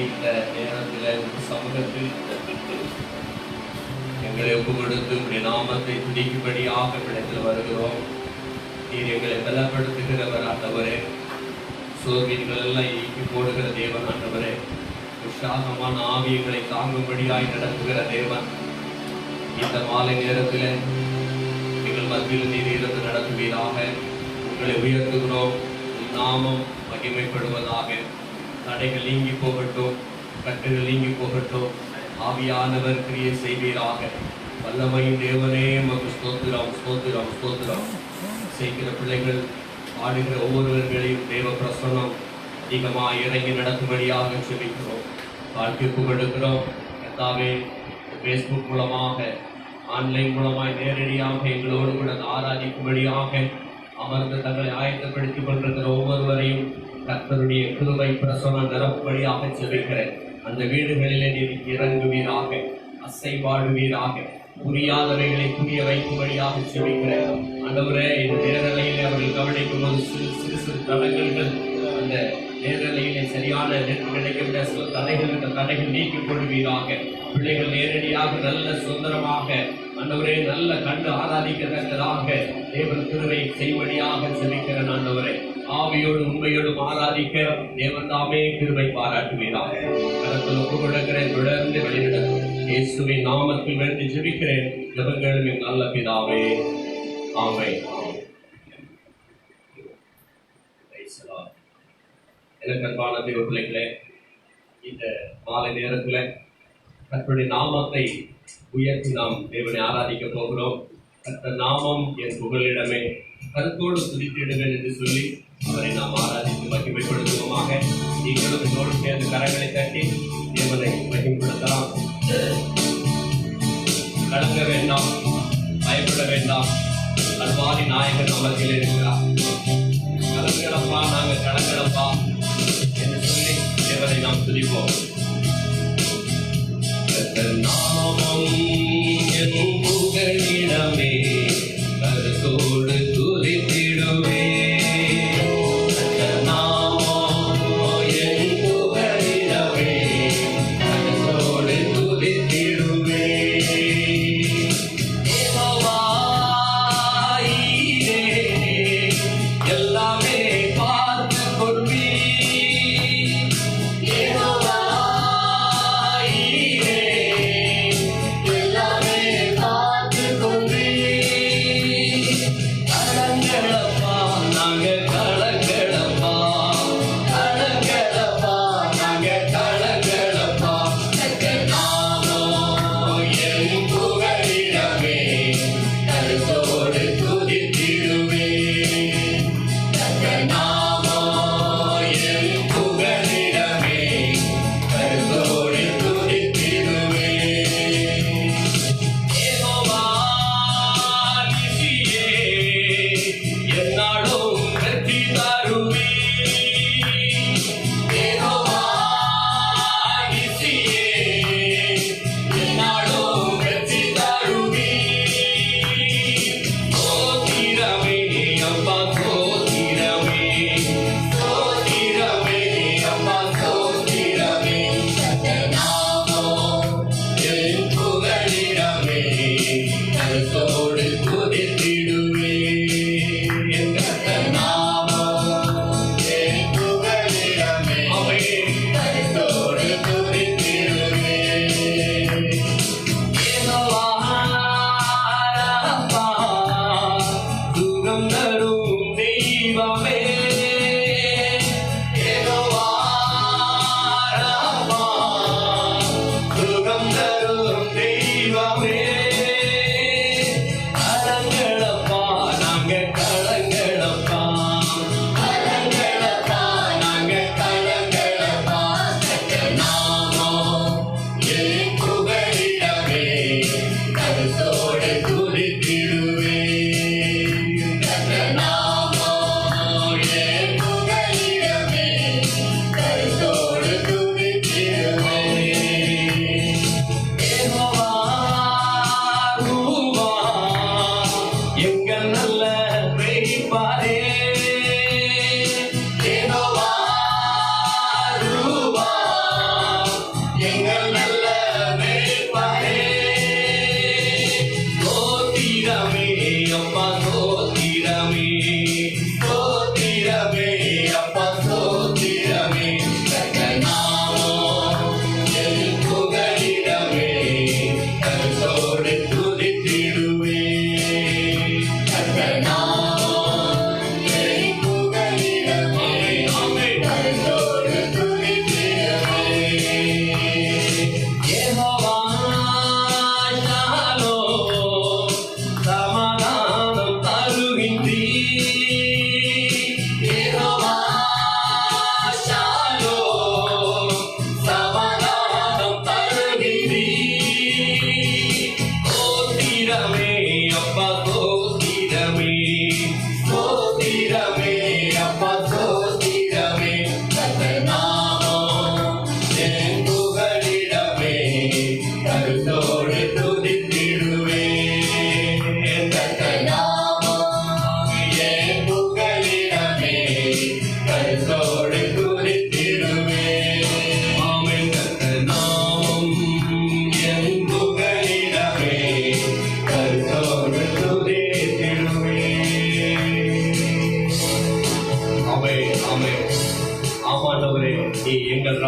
இந்த நேரத்தில் சமூகத்தில் எங்களை ஒப்பு கொடுத்து உடைய நாமத்தை துதிக்கும்படியாக இடத்தில் வருகிறோம். நீர் எங்களை பலப்படுத்துகிறவர் ஆண்டவரே, சோர்வீன்கள் எல்லாம் ஈக்கி போடுகிற தேவன் ஆண்டவரே, உற்சாகமான ஆவியங்களை தாங்கும்படியாய் நடத்துகிற தேவன். இந்த மாலை நேரத்தில் எங்கள் மத்தியில் நீர் இருந்து நடத்துவீராக. உங்களை உயர்த்துகிறோம். நாமம் மகிமைப்படுவதாக. தடைகள் நீங்கி போகட்டும், கட்டுகள் நீங்கி போகட்டும். ஆவியானவர் கிரியை செய்வீராக. வல்லமையின் தேவனே உமக்கு ஸ்தோத்திரம், ஸ்தோத்திரம், ஸ்தோத்திரம். செய்கிற பிள்ளைகள் ஆடுகிற ஒவ்வொருவர்களையும் தேவ பிரசன்னம் அதிகமாக இறங்கி நடத்தும்படியாக செபிக்கிறோம். வாழ்க்கைக்கு கொடுக்கிறோம். கர்த்தாவே, ஃபேஸ்புக் மூலமாக, ஆன்லைன் மூலமாய் நேரடியாக எங்களோடு கூட ஆராதிக்கும்படியாக அமர்ந்து தங்களை ஆயத்தப்படுத்திக் கொண்டிருக்கிற ஒவ்வொருவரையும் கர்த்தருடைய கிருபை பிரசன்னம் நிரப்பும்படியாக செபிக்கிறேன். அந்த வீடுகளிலே நீர் இறங்குவீராக, அசைவாடுவீராக, புரியாதவைகளை புரிய வைக்கும்படியாக செபிக்கிறேன். ஆண்டவரே, இந்த நேரலையிலே அவர்கள் கவனிக்கும் போது சிறு சிறு தடங்கல்கள் அந்த நேரலையிலே சரியான கிடைக்கின்ற சில தடைகள், இந்த தடைகள் நீக்கிக் கொள்வீராக. பிள்ளைகள் நேரடியாக நல்ல சுதந்திரமாக ஆண்டவரே நல்ல கண்டு ஆராதிக்கத்தக்கதாக தேவன் கிருபை செய்வடியாக செபிக்கிறேன். ஆண்டவரே, ஆவியோடு உண்மையோடும் ஆராதிக்க தேவன் தாமே கிருபை பாராட்டுவீராக. கரத்தில் ஒப்பு கொடுக்கிறேன். தொடர்ந்து வழிநடத்தும் இயேசுவின் நாமத்தில் வேண்டி ஜெபிக்கிறேன். ஜெபங்களும் என் நல்ல பிதாவே, ஆமென். எனக்கு அன்பான தேவ பிள்ளைகளே, இந்த மாலை நேரத்தில் கர்த்தருடைய நாமத்தை உயர்த்தி நாம் தேவனை ஆராதிக்க போகிறோம். கர்த்தர் நாமம் என் புகழிடமே, கருத்தோடு துதித்திடுவேன் என்று சொல்லி அவரை நாம் ஆராதித்து மகிமைப்படுத்துவோமாக. நீங்களும் என்னோடு சேர்ந்து கரங்களை தட்டி தேவனை மகிமைப்படுத்தலாம். கலங்க வேண்டாம், பயப்பட வேண்டாம். கல்வாரி நாயகன் அவர்கள் இருக்கிறார். கலங்கடப்பா, நாங்கள் கலங்கடப்பா என்று சொல்லி தேவனை நாம் துதிப்போம். நாமம் என் புகழிடமே, கருத்தோடு துதித்திடுவே. எல்லாமே பார்த்து கொள்வி.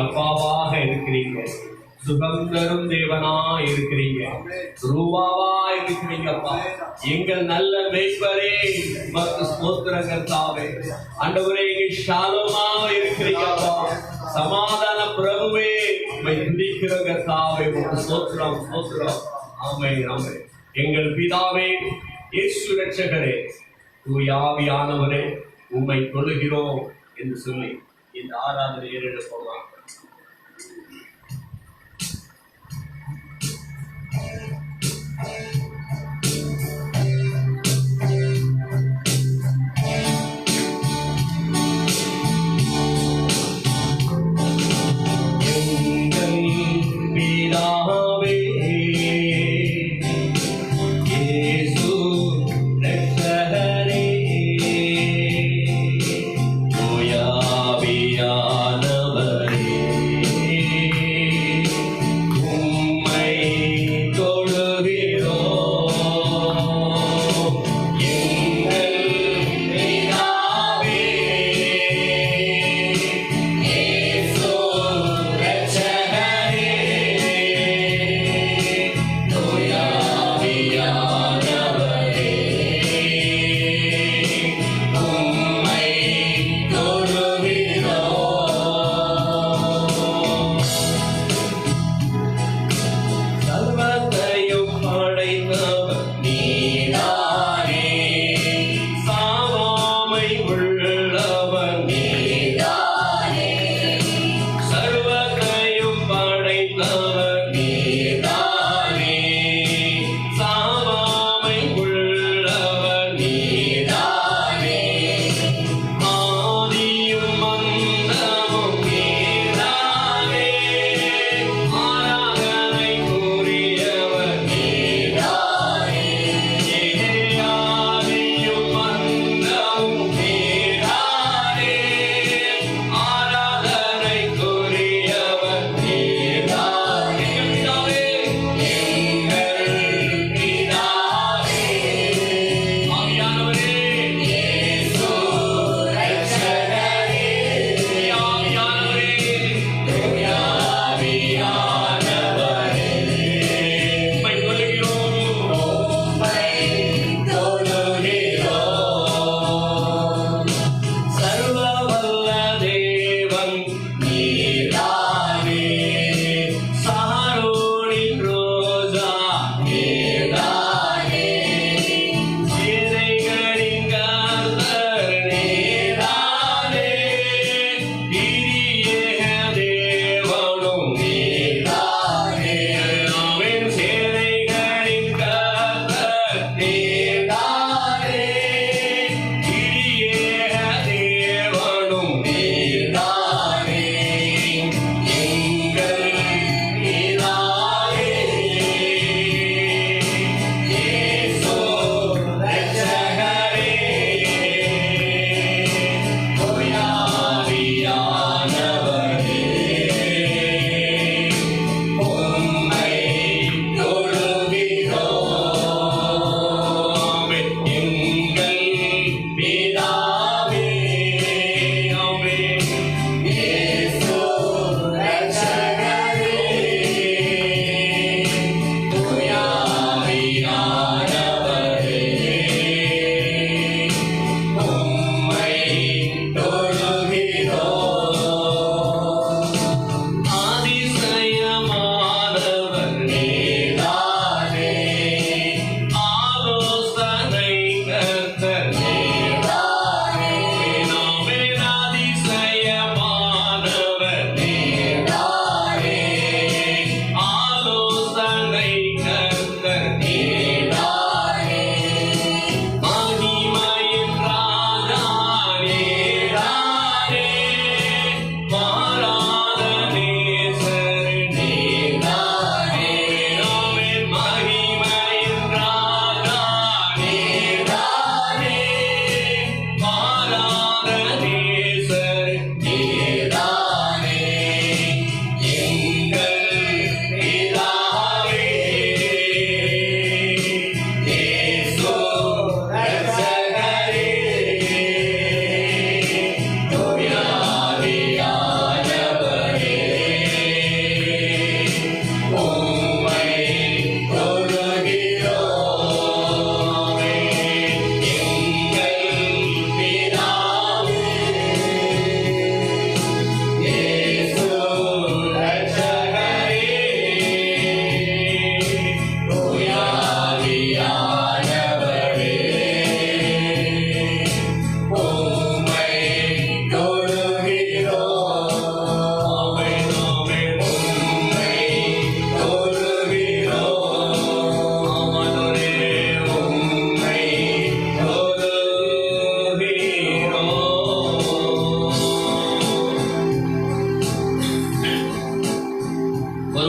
அப்பாவாக இருக்கிறீங்க, சுகம் தரும் தேவனா இருக்கிறீங்க, ரூபாவா இருக்கிறீங்கப்பா. எங்கள் நல்ல மேய்ப்பரே மற்ற ஸ்தோத்திரங்கள் தாவே. ஆண்டவரே எங்கள் ஷாலோமா இருக்கிறீங்கப்பா, சமாதான பிரபுவே துதிக்கிறங்க தாவே. ஸ்தோத்திரம் ஸ்தோத்திரம். ஆமை ஆமை. எங்கள் பிதாவே இயேசு ரட்சகரே தூயாவியானவரே உம்மை தொழுகிறோம் என்று சொல்லி இந்த ஆராதனை ஏறெடுப்போம். Thank you.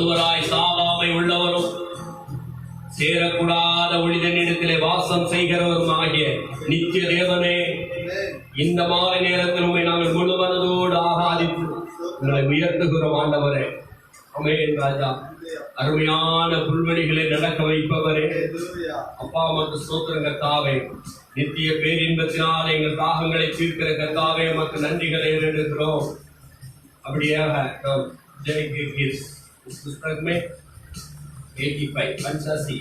ஒருவராய் சாவாமை உள்ளவரும் சேரக்கூடாத ஒளிதனிடத்திலே வாசம் செய்கிறவருமாகிய நித்திய தேவனே, இந்த மாலை நேரத்தில் உண்மை நாங்கள் முழு மனதோடு ஆராதித்து எங்களை உயர்த்துகிறோம். ஆண்டவரே, அமேன் ராஜா, அருமையான புல்வெளிகளை நடக்க வைப்பவரே, அப்பா மற்ற ஸ்தோத்திர கர்த்தாவே, நித்திய பேரின்பத்தினால் எங்கள் தாகங்களை தீர்க்கிற கர்த்தாவே, மற்ற நன்றிகளை ஏறெடுக்கிறோம். அப்படியாக நாம் ஜெயிக்கு पुस्तक में 85 पंचासी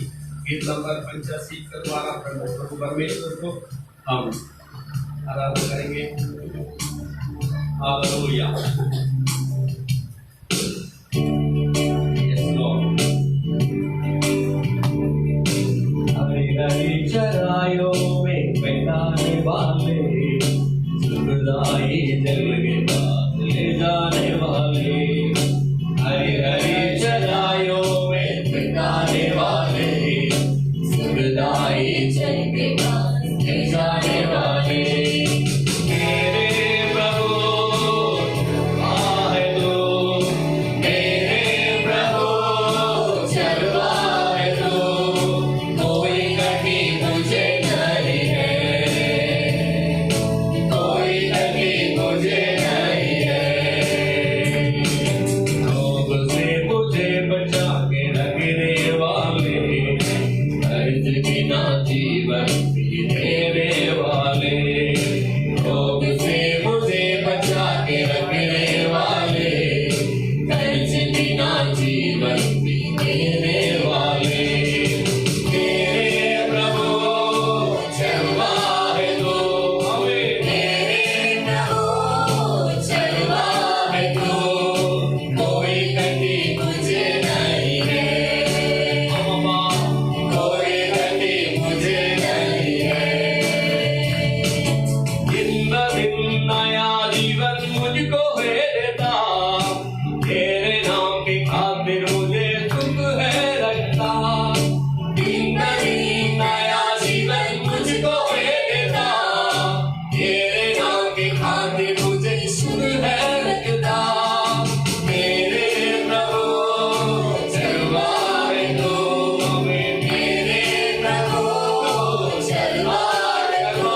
गीत नंबर 85 के द्वारा प्रभु परमेश्वर को हम आराधना करेंगे। हालेलुया। Yes Lord. हरी हरी चराइयों में बैठाने वाले, सुखदाई जल के पास ले जाने वाले, हरी हरी चराइयों में बिताने वाले, सुखदाई जल के पास ले जाने वाले, मेरे प्रभु आए तो, मेरे प्रभु चलवाए तो, कोई कठिन मुझे नहीं है, कोई कठिन मुझे नहीं है। बचा के रखने वाले, अर्ज बिना जीवन देने वाले, रोग से मुझे बचा के रखने वाले, अर्ज बिना जीवन देने वाले, मेरे प्रभु चलवाए दो हमें, मेरे प्रभु चलवाए दो, कोई कठिन मुझे नहीं है, कोई कठिन मुझे नहीं है। दिन ब दिन नया जीवन मुझको है देता, तेरे नाम की खातिर मुझे सुख है रखता, दिन ब दिन नया जीवन मुझको है देता, तेरे नाम की खातिर मुझे सुख है रखता, मेरे प्रभु चलवाए दो हमें, मेरे प्रभु चलवाए दो,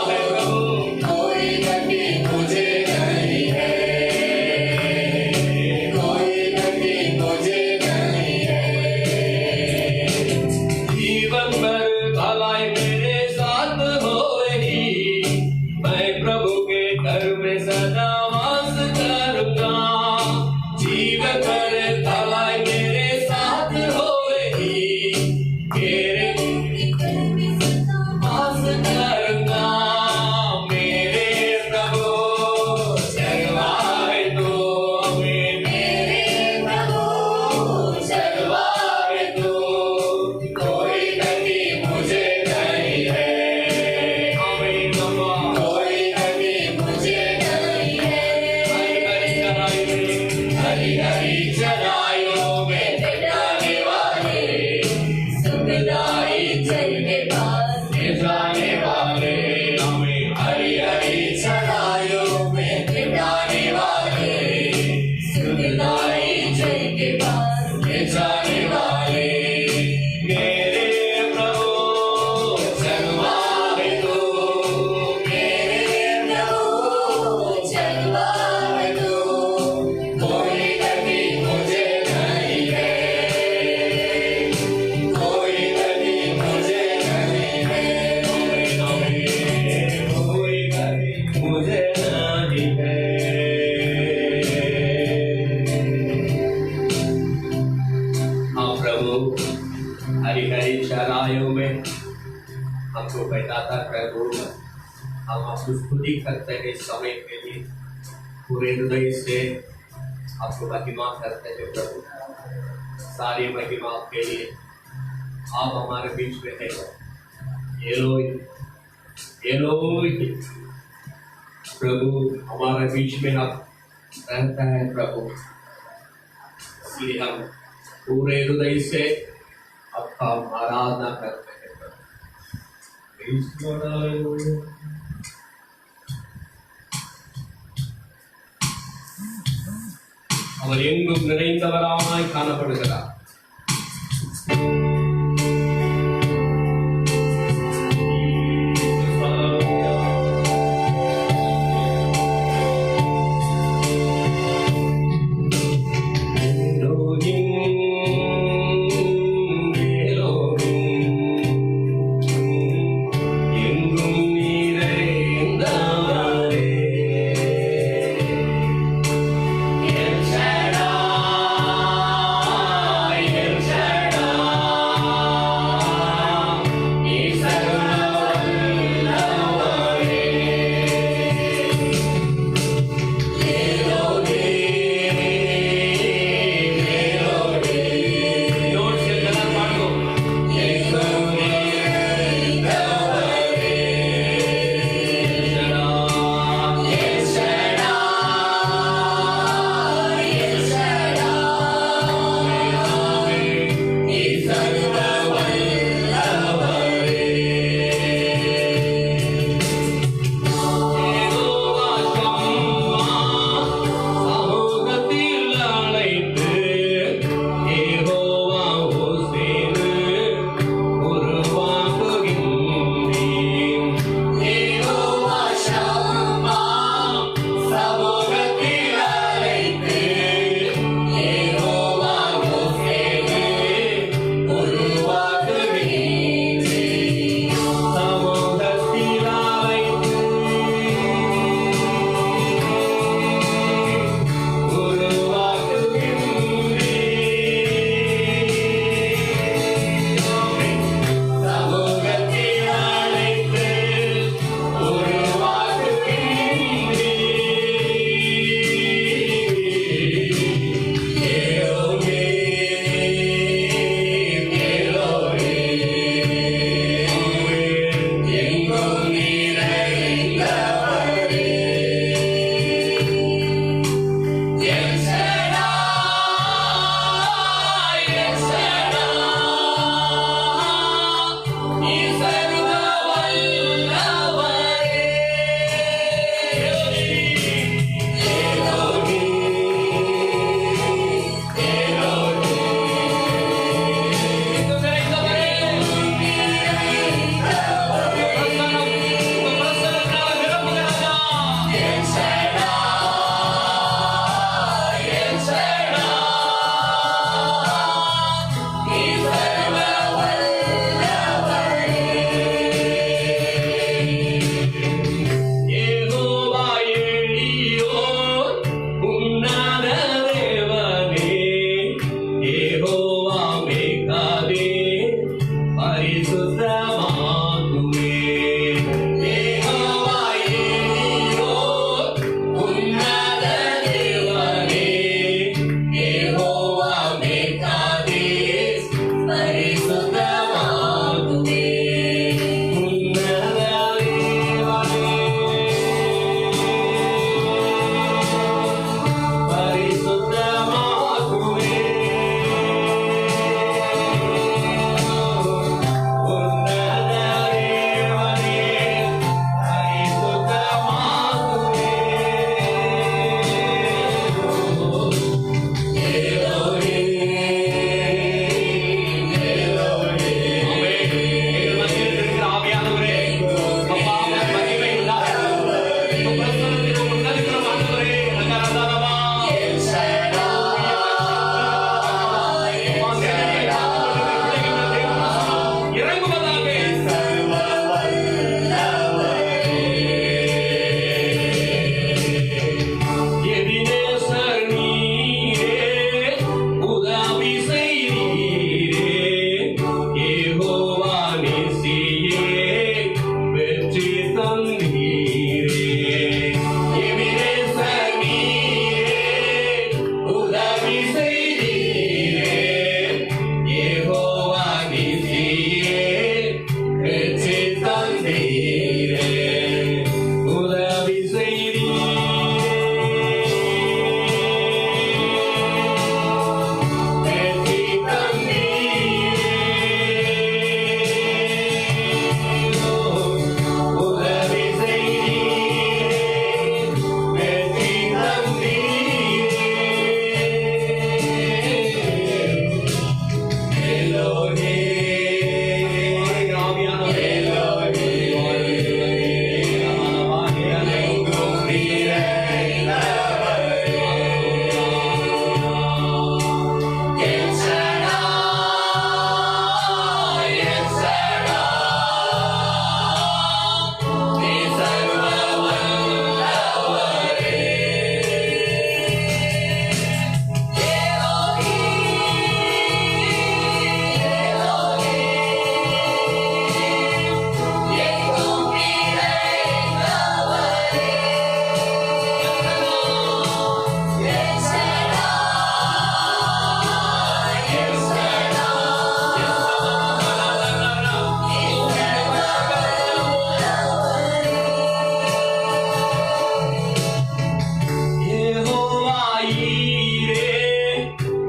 कोई कठिन मुझे नहीं है, कोई कठिन मुझे नहीं है। जीवन भर भलाई मेरे साथ होएगी, मैं प्रभु के घर में सदा वास करूंगा, जीवन भर भलाई मेरे साथ होएगी, तेरे घर में सदा वास करूंगा, मेरे प्रभु चलवाए दो हमें, मेरे प्रभु चलवाए दो, कोई कठिन मुझे नहीं है, कोई कठिन मुझे नहीं है। हरी हरी चराइयों में बिताने वाले, सुखदाई जल के पास ले जाने वाले, हमें हरी हरी चराइयों में बिताने वाले, सुखदाई जल के पास ले जाने वाले, मेरे प्रभु चलवाए दो, मेरे प्रभु चलवाए दो, कोई कठिन मुझे नहीं है, कोई कठिन मुझे नहीं है, कोई कठिन मुझे नहीं है। हाँ प्रभु, हरी हरी चराइयों में हमको बैठाता प्रभु, हम आपको स्तुति करते हैं इस समय के लिए, पूरे हृदय से आपको महिमा करते हैं प्रभु, सारी महिमा आपके लिए। आप हमारे बीच में हैं, एलोही एलोही प्रभु, हमारे बीच में आप रहता है प्रभु, इसलिए हम पूरे हृदय से आपका आराधना करते हैं प्रभु। அவர் எங்கும் நிறைந்தவராய் காணப்படுகிறார்.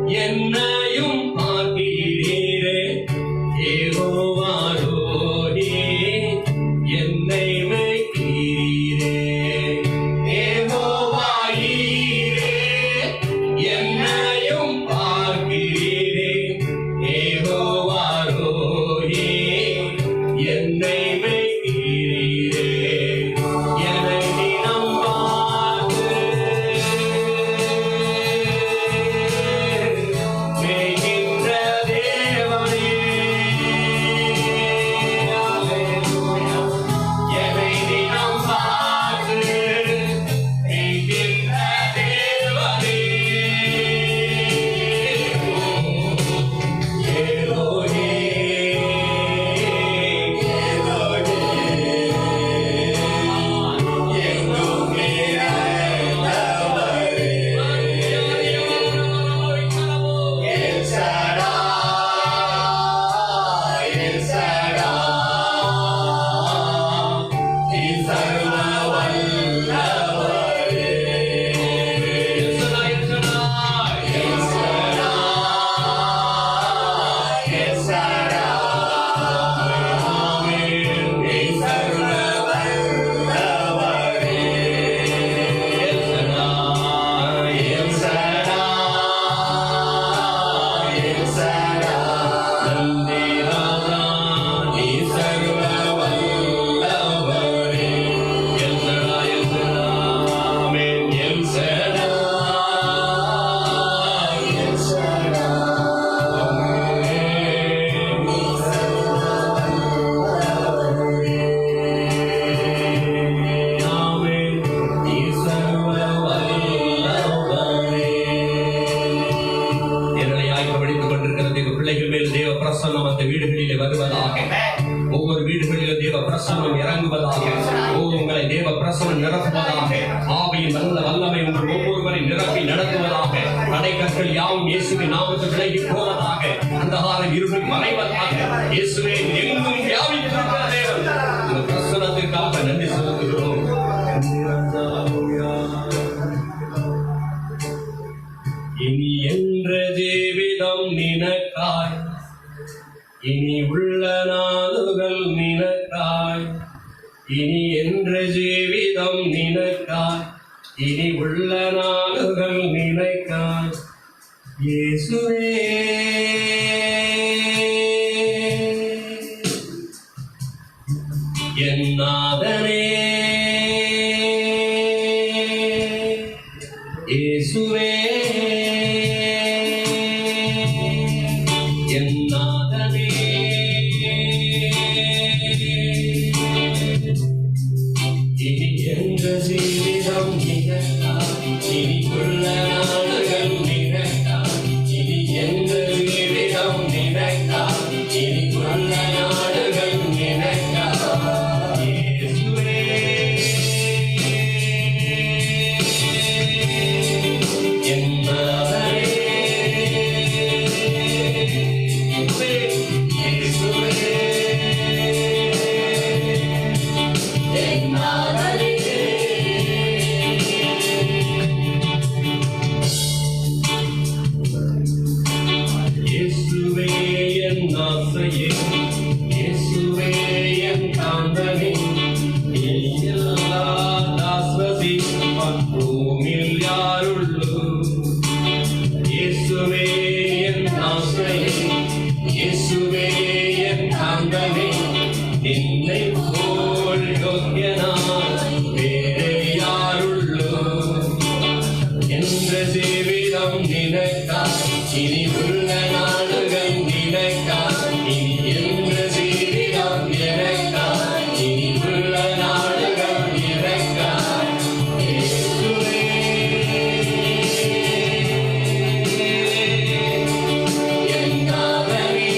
என்னையும் பார்க்கிறீரே யெகோவா ரோஹி, என்னை வைக்கிறீரே யெகோவா ஈரே, என்னையும் பார்க்கிறீரே யெகோவா ரோஹி, என்னை வைக்கிறீரே என்னை தினம் பார்த்து மேய்கின்ற தேவனே, அல்லேலூயா. என்னை தினம் பார்த்து மேய்கின்ற தேவனே, எலோஹி, பிள்ளைகள் மேல் தேவ பிரசன்னம் அந்த வீடுகளிலே வருவதாக. ஒவ்வொரு வீடுகளிலும் தேவ பிரசன்னம் இறங்குவதாக. உங்களை தேவ பிரசன்னம் நிரப்புவதாக. ஆவியின் நல்ல வல்லமை உங்கள் ஒவ்வொருவரை நிரப்பி நடத்துவதாக. தடைக்கற்கள் யாவும் இயேசுவின் நாமத்தில் விலகி போவதாக. அந்தகார இருள் மறைவதாக. இயேசுவே எங்கும் வியாபித்திருக்கிற தேவன், இந்த பிரசன்னத்திற்காக நன்றி செலுத்துகிறோம். இனி என்ற ஜீவிதம் நினக்காய், இனி உள்ள நாளுகள் நினக்காய், இனி என்ற ஜீவிதம் நினக்காய், இனி உள்ள நாளுகள் நினைக்காய். இயேசுவே என் நாதனே, இயேசுவே என் நாதனே, இனி என்ற ஜீவிதம் நினைக்காய், இனி உள்ள நாளுகள் நினைக்காய், இனி என்ற ஜீவிதம் நினைக்காய், இனி உள்ள நாளுகள் நினைக்காய். இயேசுவே என் நாதனே, இயேசுவே என் நாதனே. இயேசுவே என் ஆசையே, இயேசுவே என் காந்தனே, நீ இல்லாத ஆஸ்வதி பூமியில் யாருள்ளோ. இயேசுவே என் ஆசையே, இயேசுவே என் காந்தனே, நின்னை போல் யோக்கியனாய் வேறே யாருள்ளோ. என்ற ஜீவிதம் நினைக்காய், இனி உள்ள நாளுகள் நினைக்காய், இனி என்ற ஜீவிதம் நினைக்காய், இனி உள்ள நாளுகள் நினைக்காய். இயேசுவே என் நாதனே,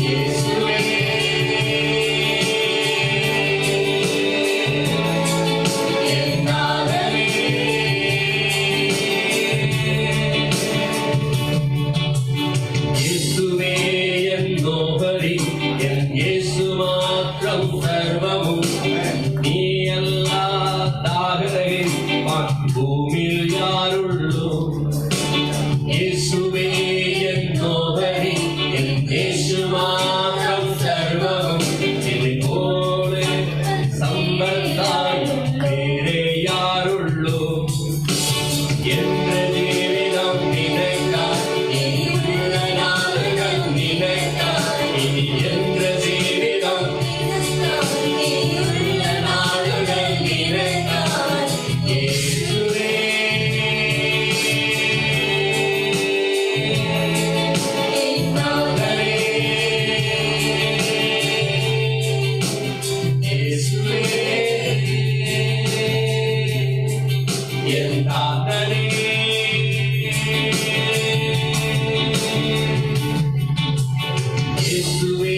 இயேசுவே என் நாதனே. பூமியில் யாருள்ளோ இயேசுவே என் நோபரி என் இயேசு மாத்திரம் சர்வமும் என்னை போல சம்பந்தாய் வேறே யாருள்ளோ என்ற ஜீவிதம் நினைக்காய் இனி உள்ள நாளுகள் நினைக்காய் இனி என்ற ஜீவிதம் இனி உள்ள நாளுகள் நினைக்காய் இயேசுவே என் நாதரே இயேசுவே என் நாதரே இயேசுவே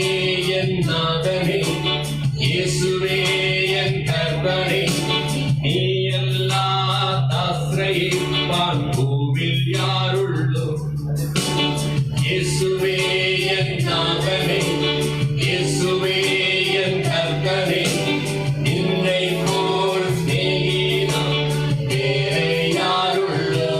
என் நாதரே இயேசுவே என் கர்த்தரே நீ எல்லா ஆசிரயிப்பான் பூவில் யாருள்ளோ இயேசுவே என் நாதரே இயேசுவே என் கர்த்தரே நின்னை போல் சிநேகிதா வேறே யாருள்ளோ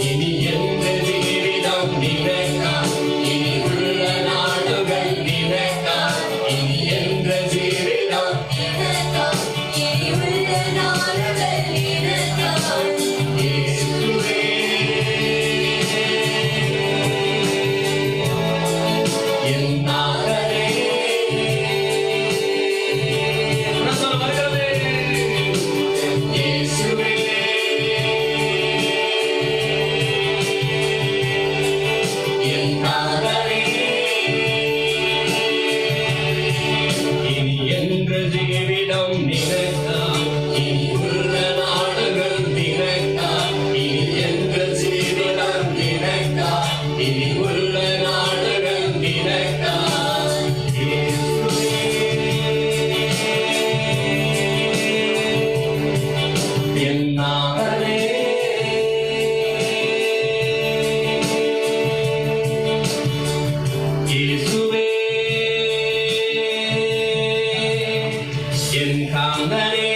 இனி எந்த ஜீவிதம் நினைக்காய் இனி உள்ள நாடுகள் நினைக்காய் இனி எந்த ஜீவிதம் நினைக்காய் இனி உள்ள நாடுகள் நினைக்காய் இயேசுவே என் நாதரே பிரசன்னம் வருகிறது இயேசுவே என் நாதரே இனி என்ற ஜீவிதம் நினைத்தாய் இனி உள்ள நாடுகள் நினைத்தாய் இனி என்ற ஜீவிதம் நினைத்தாய் இனி உள்ள நாடுகள் நினைத்தாய் இயேசுவே என் நாதரே இயேசுவே என் காந்தரே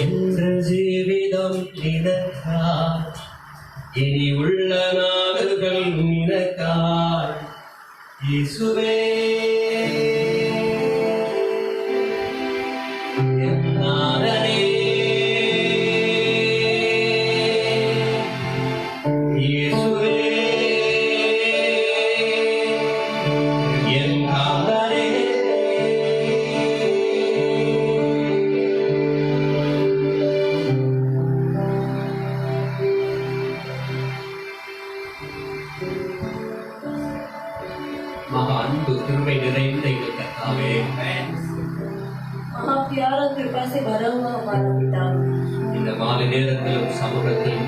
என்ற ஜீவிதம் நினைக்காய் இனி உள்ள நாடுகள் நினைக்காய் இயேசுவே என் நாதரே இயேசுவே என் காந்தரே மகா அன்பு கிருபை நிறைந்த எங்கள் கர்த்தாவே हाँ प्यार और कृपा से भरा हुआ हमारा पिता இந்த மாலை நேரத்திலும் சமூகத்தில்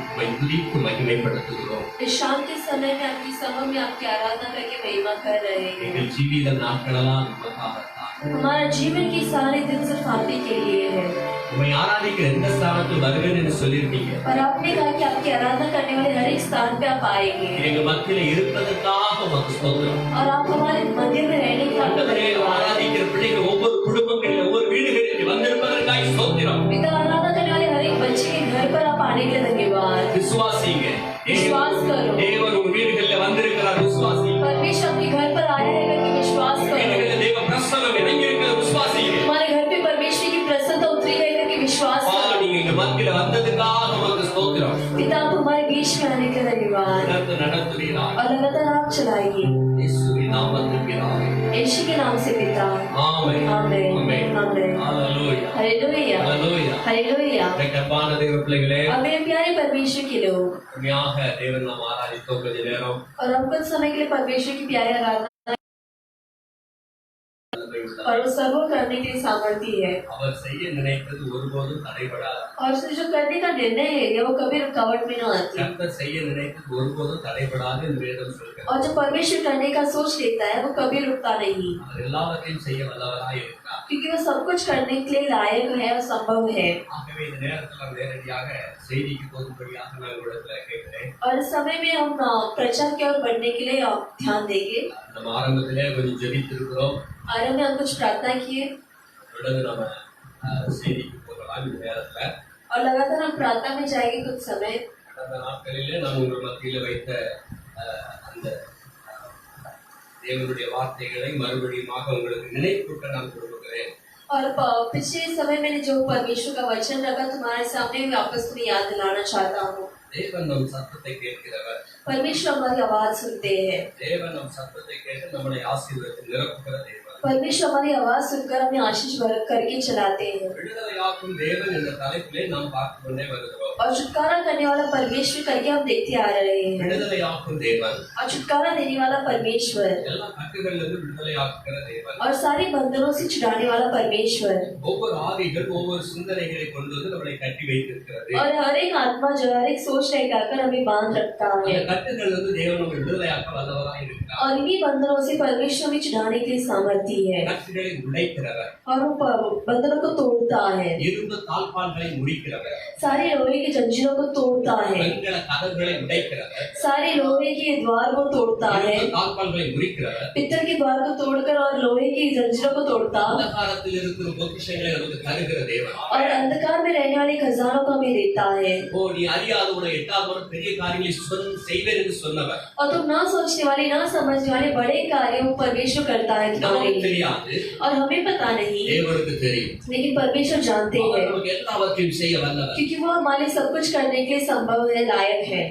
உம்மை துதித்து மகிமைப்படுத்துகிறோம் इस शाम के समय में आपकी सभा में आपकी आराधना करके महिमा कर रहे हैं எங்கள் ஜீவித நாட்களெல்லாம் உமக்காகத்தான் हमारा जीवन की सारे दिन सिर्फ आप ही के लिए है உம்மை ஆராதிக்கிற எந்த ஸ்தானத்தில் வருவேன் என்று சொல்லியிருக்கீங்க और आपने कहा कि आपकी आराधना करने वाले हर एक स्थान पे आप आएंगे எங்கள் மத்தியில இருப்பதற்காக உமக்கு ஸ்தோத்திரம் और आप हमारे मंदिर में रहने के ஆண்டவரே ஆராதிக்கிற பிள்ளைகள் ஒவ்வொரு குடும்பங்களில் ஒவ்வொரு வீடுகளில் வந்திருப்பதற்காக ஸ்தோத்திரம் पिता आराधना करने वाले हर एक बच्चे के घर पर आप आने के लिए धन्यवाद விசுவாசிங்க विश्वास करो தேவன் உங்க வீடுகளில் வந்திருக்கிறார் விசுவாசிங்க परमेश्वर आपके घर पर आया है करके विश्वास करो வீடுகளில் தேவ பிரசன்னம் இறங்கி இருக்கிற விசுவாசிங்க हमारे घर पे परमेश्वर की प्रसन्नता उतरी है करके विश्वास அப்பா, करो நீங்க எங்க மத்தியில வந்ததுக்காக உமக்கு ஸ்தோத்திரம் पिता आप हमारे बीच में आने के लिए धन्यवाद நடத்துவீராக और लगातार आप चलाइए இயேசுவின் நாமத்தில் பிதாவே यीशु के नाम से पिता ஆமென் आमेन ஆமென் आमेन ஹalleluya हालेलुया ஹalleluya हालेलुया கர்த்தபான தேவ பிள்ளைகளே और मेरे प्यारे परमेश्वर के लोग உண்மையாக தேவன் நாம் ஆராதித்தோம் கொஞ்ச நேரம் और हम कुछ समय के लिए परमेश्वर की प्यारी आराधना और वो सर्व करने के लिए सामर्थ्य है அவர் செய்ய நினைத்தது ஒருபோதும் தடைபடாது और उसने जो करने का निर्णय है वो कभी रुकावट में न आती கர்த்தர் செய்ய நினைத்தது ஒருபோதும் தடைபடாது என்று வேதம் சொல்கிறது और जो परमेश्वर करने का सोच लेता है वो कभी रुकता नहीं அவர் எல்லாவற்றையும் செய்ய வல்லவராய் இருக்கிறார் क्योंकि वो सब कुछ करने के लिए लायक है और संभव है ஆகவே இந்த நேரத்தில் நேரடியாக செய்திக்கு போகும்படியாக நான் உங்களிடத்தில் கேட்கிறேன் और इस समय में हम प्रचार की ओर बढ़ने के लिए ध्यान देंगे நம்ம ஆரம்பத்திலே கொஞ்சம் ஜெபித்திருக்கிறோம் आरंभ में हम कुछ प्रार्थना किए தொடர்ந்து நம்ம செய்திக்கு போகலாம் இந்த நேரத்துல. और लगातार हम प्रार्थना में जाएंगे कुछ समय। கடந்த நாட்களிலே நாம் உங்கள் மத்தியில வைத்த அந்த தேவனுடைய வார்த்தைகளை மறுபடியுமாக உங்களுக்கு நினைப்பூட்ட நான் விரும்புகிறேன். और पिछले समय मैंने जो परमेश्वर का वचन रखा तुम्हारे सामने वापस तुम्हें याद दिलाना चाहता हूँ। தேவன் நம் சத்தத்தை கேட்கிறவர். परमेश्वर हमारी आवाज सुनते हैं। தேவன் நம் சத்தத்தை கேட்டு நம்மளை ஆசீர்வதித்து நிரப்புகிற தேவன். परमेश्वर हमारी आवाज सुनकर हमें आशीष करके चलाते हैं। விடுதலையாக்கும் தேவன் என்ற தலைப்பிலே நாம் பார்த்து கொண்டே வருகிறோம். और छुटकारा करने वाला परमेश्वर करके हम देखते आ रहे हैं। விடுதலையாக்கும் தேவன் और छुटकारा देने वाला परमेश्वर எல்லா கட்டுகளிலிருந்து விடுதலையாக்குகிற தேவன். और सारे बंधनों से छुड़ाने वाला परमेश्वर। ஒவ்வொரு ஆவிகள் ஒவ்வொரு சிந்தனைகளை கொண்டு வந்து நம்மளை கட்டி வைத்திருக்கிறது. और हर एक आत्मा जो हर एक सोच लेकर हमें बांध रखता है। அந்த கட்டுகளிலிருந்து தேவன் நம்மை விடுதலையாக்க வல்லவராய் இருக்கிறார். और इन्हीं बंधनों से परमेश्वर हमें छुड़ाने के लिए सामर्थ्य है। கட்டுகளை உடைக்கிறவர். और वो बंधनों को तोड़ता है। இரும்பு தாழ்பால்களை முறிக்கிறவர். सारे लोहे की जंजीरों को तोड़ता है। வெண்கல கதவுகளை உடைக்கிறவர். सारे लोहे के द्वार को तोड़ता है। இரும்பு தாழ்பால்களை முறிக்கிறவர். पित्तल के द्वार को तोड़कर और लोहे की जंजीरों को तोड़ता। अंधकारத்தில் இருக்கிற பொக்கிஷங்களை நமக்கு தருகிற தேவன். और अंधकार में रहने वाले खजानों को हमें देता है। ஓ நீ அறியாத உன எட்டாவது பெரிய காரியங்களை செய்வேன் என்று சொன்னவர். और तुम ना सोचने वाले ना समझने वाले बड़े कार्यों परमेश्वर करता है तुम्हारे நமக்கு लिए। தெரியாது. और हमें पता नहीं தேவனுக்கு தெரியும். लेकिन परमेश्वर जानते அவர் हैं நமக்கு எல்லாவற்றையும் செய்ய வல்லவர். क्योंकि वो हमारे सब कुछ करने के लिए संभव है, लायक है।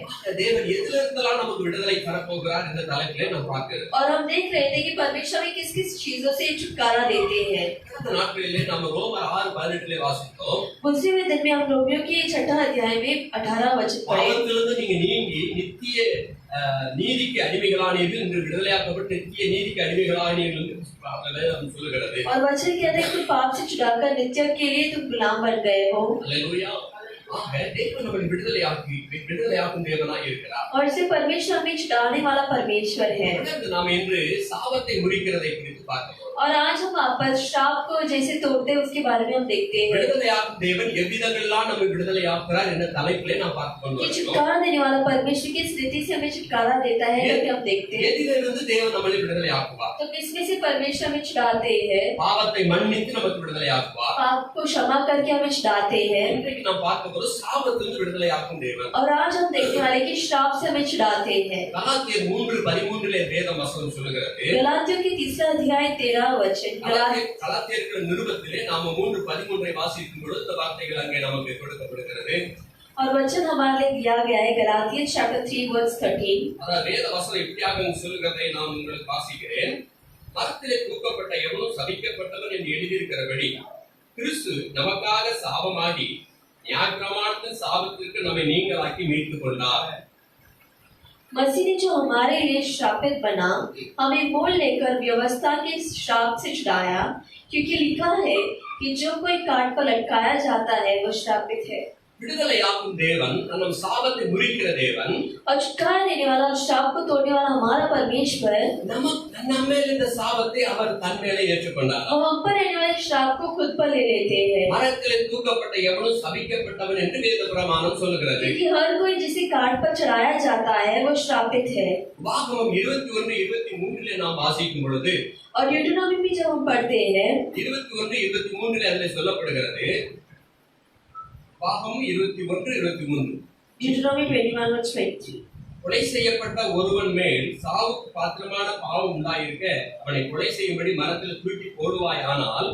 தேவன் எதில இருந்தெல்லாம் நமக்கு விடுதலை தரப்போகிறார் என்ற தலைப்பிலே நாம் பார்க்கிறோம். और हम देख रहे थे कि परमेश्वर हमें किस किस चीजों से छुटकारा देते हैं। கடந்த நாட்களிலே நாம் ரோமர் 6:18 வாசித்தோம். गुजरे हुए दिन में हम रोमियो की 6 अध्याय में 18 वचन पढ़े। பாவத்திலிருந்து நீங்க நீங்கி நித்திய நீதிக்கு அடிமைகளானீர்கள் என்று விடுதலையாக்கப்பட்டு நித்திய நீதிக்கு அடிமைகளானீர்கள் என்று நாம் சொல்லுகிறது. और वचन कहते हैं कि पाप से छुड़ाकर नित्य के लिए तुम गुलाम बन गए हो। हालेलुया. ஆக தேவன் நம்மை விடுதலையாக்கும் தேவனாய் இருக்கிறார். और इसे परमेश्वर हमें छुड़ाने वाला परमेश्वर है। நாம் இன்று சாபத்தை முறிக்கிறதை குறித்து பார்க்கிறோம். और आज हम आपस श्राप को जैसे तोड़ते हैं उसके बारे में हम देखते हैं। விடுதலையாக்கும் தேவன் எவ்விதங்களெல்லாம் நம்மை விடுதலையாக்குறார் என்ற தலைப்பிலே நாம் பார்த்துக் कि கொண்டிருக்கிறோம். छुटकारा देने वाला परमेश्वर किस रीति से हमें छुटकारा देता है करके हम देखते हैं। எதிலிருந்து தேவன் நம்மை விடுதலையாக்குவார்? तो किसमें से परमेश्वर हमें छुड़ाते हैं? பாவத்தை மன்னித்து நமக்கு விடுதலையாக்குவார். पाप को क्षमा करके हमें छुड़ाते हैं। இன்றைக்கு நாம் பார்க்க போறது சாபத்திலிருந்து விடுதலையாக்கும் தேவன். और आज हम देखने वाले कि श्राप से हमें छुड़ाते हैं। கலாத்தியர் 3:13 வேதம் வசனம் சொல்லுகிறது. गलातियों की 3 अध्याय 13 वचन। கலாத்தியர்கள் நிருபத்திலே நாம 3:13 வாசிக்கும் பொழுது இந்த வார்த்தைகள் அங்கே நமக்கு கொடுக்கப்படுகிறது. और वचन हमारे लिए दिया गया है गलातियन चैप्टर 3 वर्स 13। அதாவது வேத வசனம் இப்படியாக சொல்லுகிறதை நான் உங்களுக்கு வாசிக்கிறேன். மரத்திலே தூக்கப்பட்ட எவனும் சபிக்கப்பட்டவன் என்று எழுதியிருக்கிறபடி கிறிஸ்து நமக்காக சாபமாகி நியாயப்பிரமாணத்தின் சாபத்திற்கு நம்மை நீங்களாக்கி மீட்டுக் கொண்டார். मसीह ने जो हमारे लिए श्रापित बना हमें मोल लेकर व्यवस्था के श्राप से छुड़ाया, क्योंकि लिखा है कि जो कोई काट पर लटकाया जाता है वो श्रापित है। விடுதலையாக்கும் தேவன் நம் சாபத்தை முறிக்கிற தேவன். और छुटकारा देने वाला और श्राप को तोड़ने वाला हमारा परमेश्वर நம்மேல் இந்த சாபத்தை அவர் தன்மேலே ஏற்றுக்கொண்டார். और हम पर रहने वाले श्राप को खुद पर ले लेते हैं। மரத்திலே தூக்கப்பட்ட எவனும் சபிக்கப்பட்டவன் என்று வேத பிரமாணம் சொல்லுகிறது. क्योंकि हर कोई जिसे काट पर चढ़ाया जाता है वो श्रापित है। உபாகமம் 21:23 நாம் வாசிக்கும் பொழுது और यूटिनोमी में जब हम पढ़ते हैं 21:23 அதிலே சொல்லப்படுகிறது. உபாகமம் 21:23 यूटिनोमी 21 वर्स 23। கொலை செய்யப்பட்ட ஒருவன் மேல் சாவுக்கு பாத்திரமான பாவம் உண்டாயிருக்க அவனை கொலை செய்யும்படி மரத்தில் தூக்கி போடுவாயானால்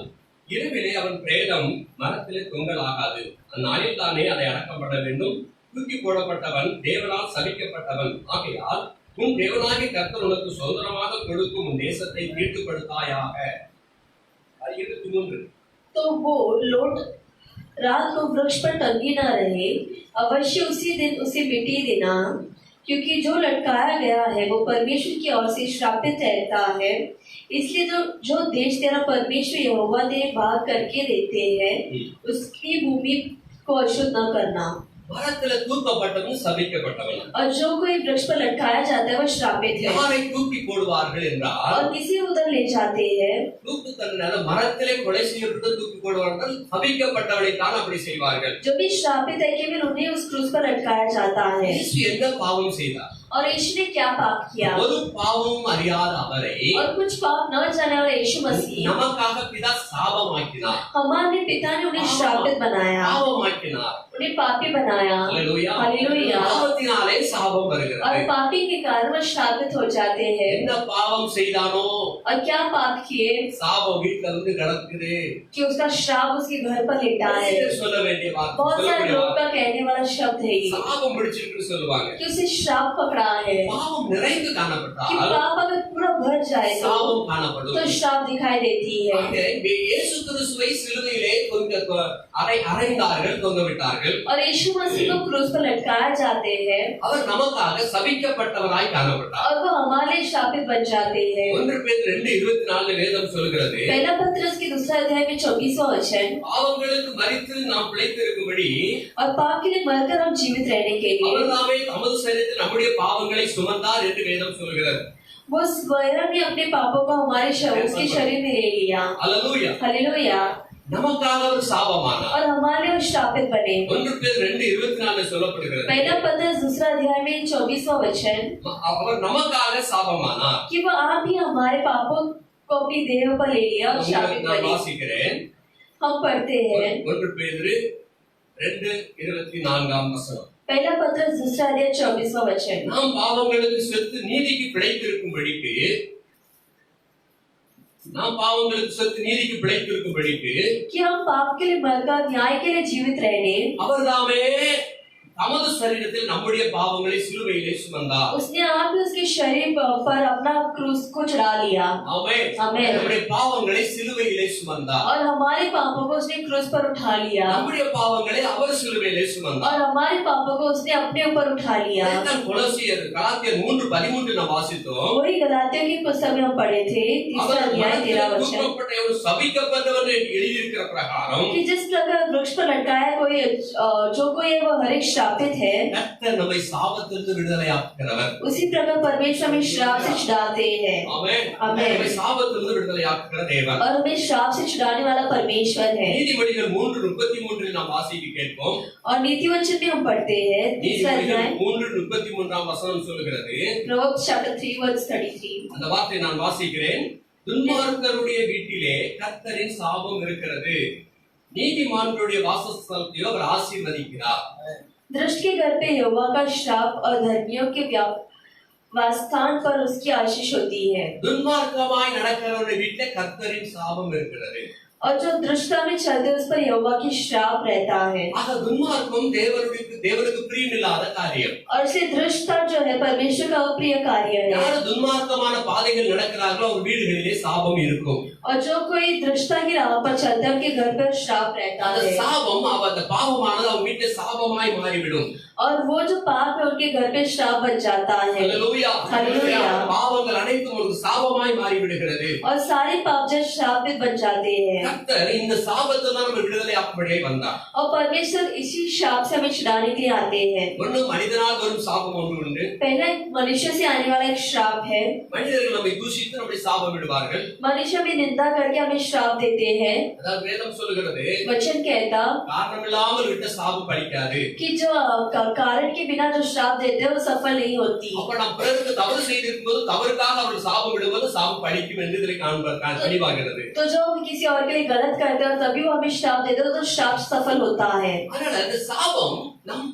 இரவிலே அவன் பிரேதம் மரத்திலே தொங்கலாகாது. அந்நாளில் தானே அதை அடக்கப்பட வேண்டும். தூக்கி போடப்பட்டவன் தேவனால் சபிக்கப்பட்டவன் ஆகையால் உன் தேவனாகிய கர்த்தர் உனக்கு சுதந்திரமாக கொடுக்கும் உன் தேசத்தை தீட்டுப்படுத்தாயாக. 23 तो वो लोट रात को वृक्ष पर टंगी न रहे, अवश्य उसी दिन उसे मिट्टी देना, क्योंकि जो लटकाया गया है वो परमेश्वर की ओर से श्रापित रहता है। इसलिए जो देश तेरा परमेश्वर यहोवा तेरे भाग करके देते हैं उसकी भूमि को अशुद्ध न करना। மரத்திலே தூக்கப்பட்டவன் சபிக்கப்பட்டவன். और जो कोई वृक्ष पर लटकाया जाता है वो श्रापित है। யாரை தூக்கி போடுவார்கள் என்றால் और किसी उधर ले जाते हैं। தூக்கு தண்டனை மரத்திலே கொலை செய்யப்பட்டு தூக்கி போடுவார்கள். சபிக்கப்பட்டவனை தான் அப்படி செய்வார்கள். जो भी श्रापित है केवल उन्हें उस क्रूस पर लटकाया जाता है। இயேசு என்ன பாவம் செய்தார்? और यीशु ने क्या पाप किया? ஒரு பாவமும் அறியாத அவரை और कुछ पाप न जाने वाला यीशु मसीह நமக்காக பிதா சாபமாக்கினார், हमारे पिता ने उन्हें श्रापित बनाया, பாவமாக்கினார். उन्हें पापी बनाया। அல்லேலூயா. हालेलुया। பாவத்தினாலே சாபம் வருகிறது. और पापी के कारण वो श्रापित हो जाते हैं। என்ன பாவம் செய்தானோ और क्या पाप किए சாபம் வீட்டுல வந்து கிடக்குது. कि उसका श्राप उसके घर पर लेटा है। சொல்ல வேண்டிய வார்த்தை, बहुत सारे சொல்லக்கூடிய लोग வார்த்தை. का कहने वाला शब्द है ये சாபம் பிடிச்சிருக்குன்னு சொல்லுவாங்க. कि उसे श्राप पकड़ा है। பாவம் நிறைந்து कि காணப்பட்டால் पाप अगर पूरा भर जाए சாபம் காணப்படும். तो श्राप दिखाई देती है। ஆக, இயேசு கிறிஸ்துவை சிலுவையிலே அறைந்தார்கள், தொங்க விட்டார்கள். और यीशु मसीह को क्रूस पर लटकाए जाते हैं அவர் நமக்காக சபிக்கப்பட்டவராய் காணப்பட்டார். और वो हमारे श्रापित बन जाते हैं। 1 பேதுரு 2:24 வேதம் சொல்கிறது, पहला पत्रस के दूसरा अध्याय में 24वां वचन, பாவங்களுக்கு மரித்து நாம் பிழைத்திருக்கும்படி और पाप के लिए मरकर हम जीवित रहने के लिए அவர்தாமே தமது சரீரத்தில் நம்முடைய பாவங்களை சுமந்தார் என்று வேதம் சொல்கிறது. वो स्वयं ने अपने पापों को हमारे उसके शरीर में ले लिया। அல்லேலூயா. हालेलुया। நமக்காக ஒரு சாபமானார். और हमारे लिए वो श्रापित बने। 1 பேதுரு 2:24 சொல்லப்படுகிறது, पहला पत्रस दूसरा अध्याय में 24वां वचन, அவர் நமக்காக சாபமானார். कि वो आप ही हमारे पापों को अपनी देह पर ले लिया और श्रापित நான் बने। வாசிக்கிறேன். हम पढ़ते हैं 1 பேதுரு 2:24 வசனம். पहला पत्रस दूसरा अध्याय 24वां वचन, நாம் பாவங்களுக்கு செத்து நீதிக்கு பிழைத்திருக்கும்படிக்கு कि हम पाप के लिए मरकर न्याय के लिए जीवित रहने அவர்தாமே தமது சரீரத்தில் நம்முடைய பாவங்களை சிலுவையிலே சுமந்தார். उसने आप ही उसके शरीर पर अपना क्रूस को चढ़ा लिया। ஆமென். आमेन। நம்முடைய பாவங்களை சிலுவையிலே சுமந்தார். और हमारे पापों को उसने क्रूस पर उठा लिया நம்முடைய பாவங்களை அவர் சிலுவையிலே சுமந்தார். और हमारे पापों को उसने अपने ऊपर उठा लिया। இதைத்தான் கொலோசியர் கலாத்தியர் 3:13 நாம் வாசித்தோம். वही गलातियों की पुस्तक में हम पढ़े थे, तीसरा अध्याय 13 वचन, சபிக்கப்பட்டவர் என்று எழுதியிருக்கிற பிரகாரம் कि जिस प्रकार वृक्ष पर लटकाया कोई जो कोई है वो हर एक श्रापित है, கர்த்தர் நம்மை சாபத்திலிருந்து விடுதலையாக்குகிறவர். उसी प्रकार परमेश्वर हमें श्राप से छुड़ाते हैं। ஆமென். ஆமென். நம்மை சாபத்திலிருந்து விடுதலையாக்குகிற தேவன். और हमें श्राप से छुड़ाने वाला परमेश्वर है। நீதிமொழிகள் 3:33 நாம் வாசிக்க கேட்போம். और नीति वचन में हम पढ़ते हैं, तीसरा अध्याय 3:33 வசனம் சொல்கிறது, Proverbs chapter 3 verse 33, அந்த வார்த்தையை நான் வாசிக்கிறேன். துன்மார்க்கருடைய வீட்டிலே கர்த்தரின் சாபம் இருக்கிறது, நீதிமான்களுடைய வாசஸ்தலத்தையோ அவர் ஆசீர்வதிக்கிறார். दृष्ट के घर पे यहोवा का श्राप और धर्मियों के वासस्थान पर उसकी आशीष होती है। துன்மார்க்கமாய் நடக்கிறவருடைய வீட்டிலே கர்த்தரின் சாபம் இருக்கிறது. और जो दृष्टा में चलते उस पर यहोवा की श्राप रहता है। ஆக துன்மார்க்கம் தேவனுக்கு பிரியமில்லாத காரியம். और से दृष्टा जो है परमेश्वर का अप्रिय कार्य है। யார் துன்மார்க்கமான பாதைகள் நடக்கிறார்களோ அவர் வீடுகளிலே சாபம் இருக்கும். और जो कोई दृष्टा की राह पर चलता है उनके घर पर श्राप रहता அந்த है। சாபம் அந்த பாவமானது அவங்க வீட்டிலே சாபமாய் மாறிவிடும். और वो जो पाप है उनके घर पे श्राप बन जाता है। ஹல்லேலூயா. ஹல்லேலூயா. பாவங்கள் அனைத்தும் ஒரு சாபமாய் மாறி விடுகிறது. और सारे पाप जो श्रापित बन जाते हैं। கர்த்தர் இந்த சாபத்தில் நம்ம விடுதலையாக்கும்படியே வந்தார். और परमेश्वर इसी श्राप से हमें छुड़ाने के लिए आते हैं। ஒன்று மனிதனால் வரும் சாபம் ஒன்று உண்டு. पहला एक मनुष्य से आने वाला एक श्राप है। மனிதர்கள் நம்மை தூஷித்து நம்மை சாபம் விடுவார்கள். मनुष्य में निंदा करके हमें श्राप देते हैं। அதாவது வேதம் சொல்லுகிறது, वचन कहता காரணமில்லாமல் விட்ட சாபம் பலிக்காது. कि जो कारण के बिना जो श्राप देते हैं वो सफल नहीं होती। அப்ப நாம் பிறருக்கு தவறு செய்திருக்கும்போது தவறுக்காக அவர்கள் சாபம் விடும்போது சாபம் பலிக்கும் என்று இதில் தெளிவாகிறது. तो जो हम किसी और के लिए गलत करते हैं और तभी वो हमें श्राप देते हैं तो श्राप सफल होता है। அதனால இந்த சாபம்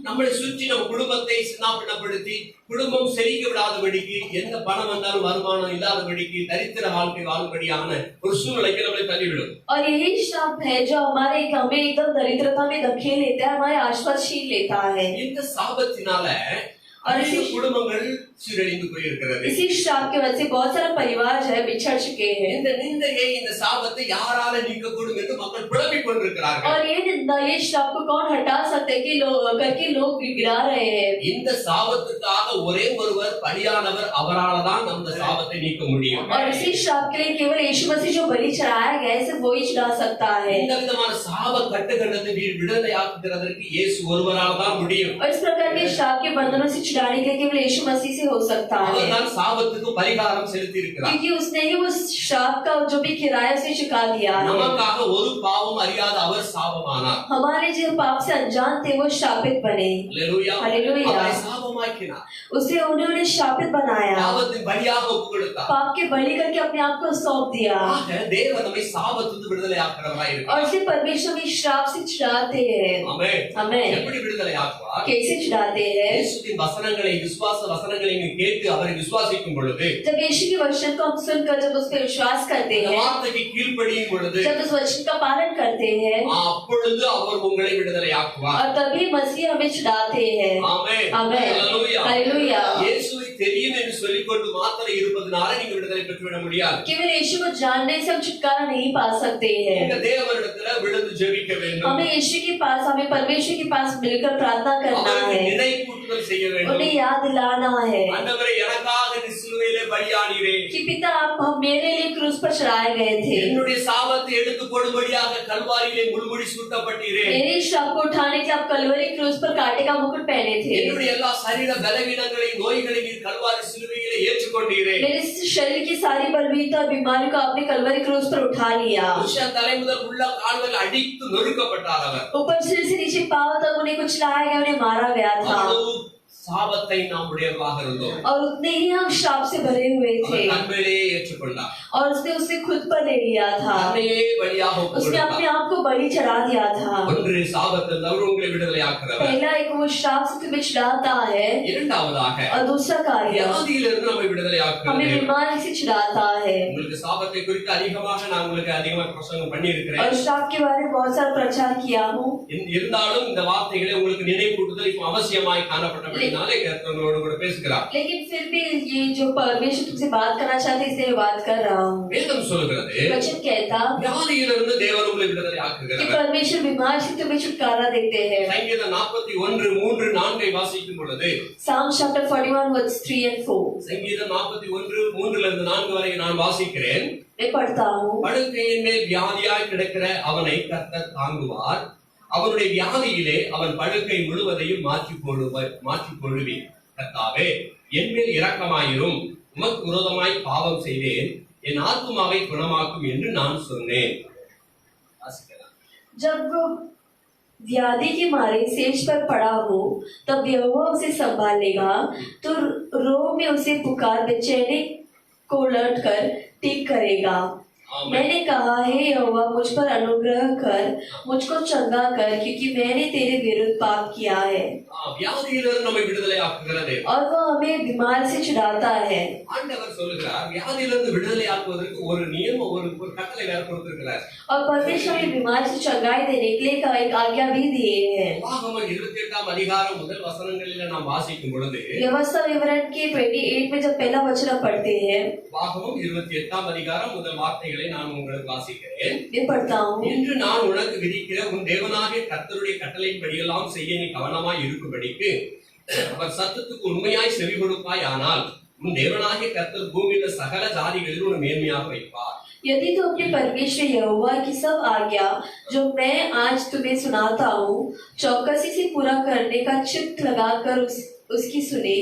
நம்மளை சுற்றி நம்ம குடும்பத்தை சின்னாபின்னப்படுத்தி குடும்பம் செழிக்க விடாதபடிக்கு, எந்த பணம் வந்தாலும் வருமானம் இல்லாதபடிக்கு, தரித்திர வாழ்க்கை வாழும்படியான ஒரு சூழ்நிலைக்கு நம்மளை தள்ளிவிடும். और यही श्राप है जो हमें एकदम दरिद्रता में धकेल लेता है, हमारे आसपास छीन लेता है। இந்த சாபத்தினால अनेक குடும்பங்கள் சீரழிந்து போயிருக்கிறது. इसी श्राप की वजह से बहुत सारा परिवार जो है बिछड़ चुके हैं। இந்த நிந்தையை இந்த சாபத்தை யாரால நீக்கக்கூடும் என்று மக்கள் புலம்பிக் கொண்டிருக்கிறார்கள். और ये निंदा ये श्राप को कौन हटा सकते कि करके लोग गिरा रहे हैं। இந்த சாபத்துக்காக ஒரே ஒருவர் பலியானவர், அவரால தான் அந்த சாபத்தை நீக்க முடியும். और इसी श्राप के लिए केवल यीशु मसीह जो बलि चढ़ाया गया है सिर्फ वही चढ़ा सकता है। இந்த விதமான சாப கட்டுக்கட்டத்தை விடுதலையாக்குகிறதற்கு இயேசு ஒருவரால் தான் முடியும். और इस प्रकार के श्राप के बंधनों से छुड़ाने के लिए केवल यीशु मसीह से हो सकता है, அவர்தான் சாபத்துக்கு பரிகாரம் செலுத்தி இருக்கிறார். क्योंकि उसने ही उस श्राप का जो भी किराया उसे चुका दिया है। நமக்காக ஒரு பாவம் அறியாத அவர் சாபமானார். हमारे जो पाप से अनजान थे वो शापित बने। Hallelujah, hallelujah. அவரை சாபமாக்கினார். उसे उन्होंने शापित बनाया, பாவத்தின் பலியாக ஒப்பு கொடுத்தார். पाप के बलि करके अपने आप को सौंप दिया। ஆக தேவன் நம்மை சாபத்திலிருந்து விடுதலை ஆக்குறவராய் இருக்கிறார். और इसलिए परमेश्वर में श्राप से छुड़ाते हैं। ஆமென். आमेन। எப்படி விடுதலை ஆக்குவார்? कैसे छुड़ाते हैं? இயேசுவின் வசனங்களை விசுவாச வசனங்களை கேட்டு அவரை விசுவாசிக்கும் பொழுது, जब यीशु के वचन को हम सुनकर जब उस पर विश्वास करते இந்த हैं, வார்த்தைக்கு கீழ்ப்படியும் பொழுது, जब उस वचन का पालन करते हैं, அப்பொழுது அவர் உங்களை விடுதலை ஆக்குவார். और तभी मसीह हमें छुड़ाते हैं। ஆமென். आमेन। हालेलुया. हालेलुया। இயேசுவை தெரியும் என்று சொல்லிக்கொண்டு மாத்திரம் இருப்பதனால நீங்க விடுதலை பெற்றுவிட முடியாது. केवल यीशु को जानने से हम छुटकारा नहीं पा सकते हैं। நீங்க தேவனிடத்துல விழுந்து ஜெபிக்க வேண்டும். हमें यीशु के पास, हमें परमेश्वर के पास मिलकर प्रार्थना करना அவருக்கு है, நினைவூட்டுதல் செய்ய வேண்டும். उन्हें याद दिलाना है ஆண்டவரே, எனக்காக நீ சிலுவையிலே பலியானீரே. कि पिता आप मेरे लिए क्रूस पर चढ़ाए गए थे, என்னுடைய சாபத்தை எடுத்து போடும்படியாக கல்வாரியிலே முள்முடி சூட்டப்பட்டீரே. मेरे श्राप को उठाने के लिए आप कलवरी क्रूस पर कांटे का मुकुट पहने थे, என்னுடைய எல்லா சரீர பலவீனங்களை நோய்களை நீர் கல்வாரி சிலுவையிலே ஏற்றுக்கொண்டீரே. मेरे शरीर की सारी बलवीनता और बीमारी को आपने कलवरी क्रूस पर उठा लिया। புருஷன் தலை முதல் உள்ள கால்கள் அடித்து நொறுக்கப்பட்டார் அவர். ऊपर सिर से नीचे पांव तक उन्हें कुछ लाया गया, उन्हें मारा गया था, அவ்வளவு சாபத்தை நாம் உடையவர்களாக இருந்தோம். और उतने ही हम श्राप से भरे हुए थे, அவர் தன்மையிலேயே ஏற்றுக்கொண்டார். और उसने उसे खुद पर ले लिया था, தன்னையே பலியாக ஒப்பு उसने अपने கொடுத்தார். आप को बलि चढ़ा दिया था। ஒன்று சாபத்தில் அவர் உங்களை விடுதலை ஆக்குறவர். पहला एक वो श्राप से तुम्हें छुड़ाता है, இரண்டாவதாக और दूसरा कार्य வியாதியிலிருந்து நம்மை விடுதலை हमें ஆக்குகிறது. बीमारी से छुड़ाता है। உங்களுக்கு சாபத்தை குறித்து அதிகமாக நான் உங்களுக்கு அதிகமாக பிரசங்கம் பண்ணி और இருக்கிறேன். श्राप के बारे में बहुत सारा प्रचार किया हूँ, இருந்தாலும் இந்த வார்த்தைகளை உங்களுக்கு நினைவூட்டுதல் இப்போ அவசியமாய் காணப்பட்டபடினாலே கர்த்தர் உங்களோடு கூட பேசுகிறார். लेकिन फिर भी ये जो परमेश्वर तुमसे बात करना चाहते हैं, इसलिए बात कर रहा हूँ। வேதம் சொல்கிறது, वचन कहता வியாதியிலிருந்து தேவன் உங்களை விடுதலை कि ஆக்குகிறார். परमेश्वर बीमार से तुम्हें छुटकारा देते हैं। சங்கீதம் 41:3-4 வாசிக்கும் பொழுது, Psalm chapter 41 verse 3 and 4 சங்கீதம் 41:3-4 வரை நான் வாசிக்கிறேன். मैं पढ़ता हूँ। படுக்கையின் மேல் வியாதியாய் கிடக்கிற அவனை கர்த்தர் தாங்குவார். அவனுடைய வியாதியிலே அவன் படுக்கை முழுவதையும் மாற்றி போடுவீர். கர்த்தாவே, என் மேல் இரக்கமாயிரும். உமக்கு விரோதமாய் பாவம் செய்தேன், என் ஆத்துமாவை குணமாக்கும் என்று நான் சொன்னேன். வாசிக்கலாம். जब वो व्याधि के मारे सेज पर पड़ा हो, तब यहोवा उसे संभालेगा, तो रोग में उसे पुकार बेचैनी को लौट कर ठीक करेगा। आमीन। मैंने कहा, हे यहोवा, मुझ पर अनुग्रह कर, मुझको चंगा कर, क्योंकि मैंने तेरे विरुद्ध पाप किया है। வியாதியிலிருந்து நம்மை விடுதலை ஆக்குகிறது. और वो हमें बीमार से छुड़ाता है। ஆண்டவர் சொல்லுகிறார், வியாதியிலிருந்து விடுதலை ஆக்குவதற்கு ஒரு நியமம், ஒரு கட்டளை வேற கொடுத்திருக்கிறார். और परमेश्वर हमें बीमार से चंगाई देने के लिए एक आज्ञा भी दिए हैं। உபாகமம் 28 அதிகாரம் முதல் வசனங்களில் நாம் வாசிக்கும் பொழுது, व्यवस्था विवरण के 28 में जब पहला वचन पढ़ते हैं, உபாகமம் 28 அதிகாரம் முதல் வார்த்தைகளை நான் உங்களுக்கு வாசிக்கிறேன். मैं पढ़ता हूँ। இன்று நான் உனக்கு விதிக்கிற உன் தேவனாகிய கர்த்தருடைய கட்டளையின்படியெல்லாம் செய்ய நீ கவனமாய் இருக்கும்படிக்கு அவர் சத்தத்துக்கு உண்மையாய் செவி கொடுப்பாய். ஆனால் உன் தேவனாகிய கர்த்தர் பூமியில சகல ஜாதிகளில் உன்னை மேன்மையாக வைப்பார். यदि तो अपने परमेश्वर यहोवा की सब आज्ञा जो मैं आज तुम्हें सुनाता हूँ चौकसी से पूरा करने का चित्त लगाकर उसकी सुने,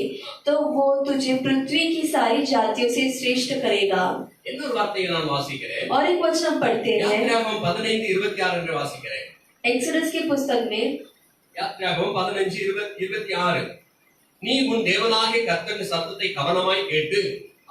तो वो तुझे पृथ्वी की सारी जातियों से श्रेष्ठ करेगा। இன்னொரு வார்த்தையை நான் வாசிக்கிறேன். और एक वचन हम पढ़ते हैं யாத்ராகமம் 15:26 என்று வாசிக்கிறேன். एक्सोडस की पुस्तक में யாத்ராகமம் 15:26. நீ உன் தேவனாகிய கர்த்தரின் சத்தத்தை கவனமாய் கேட்டு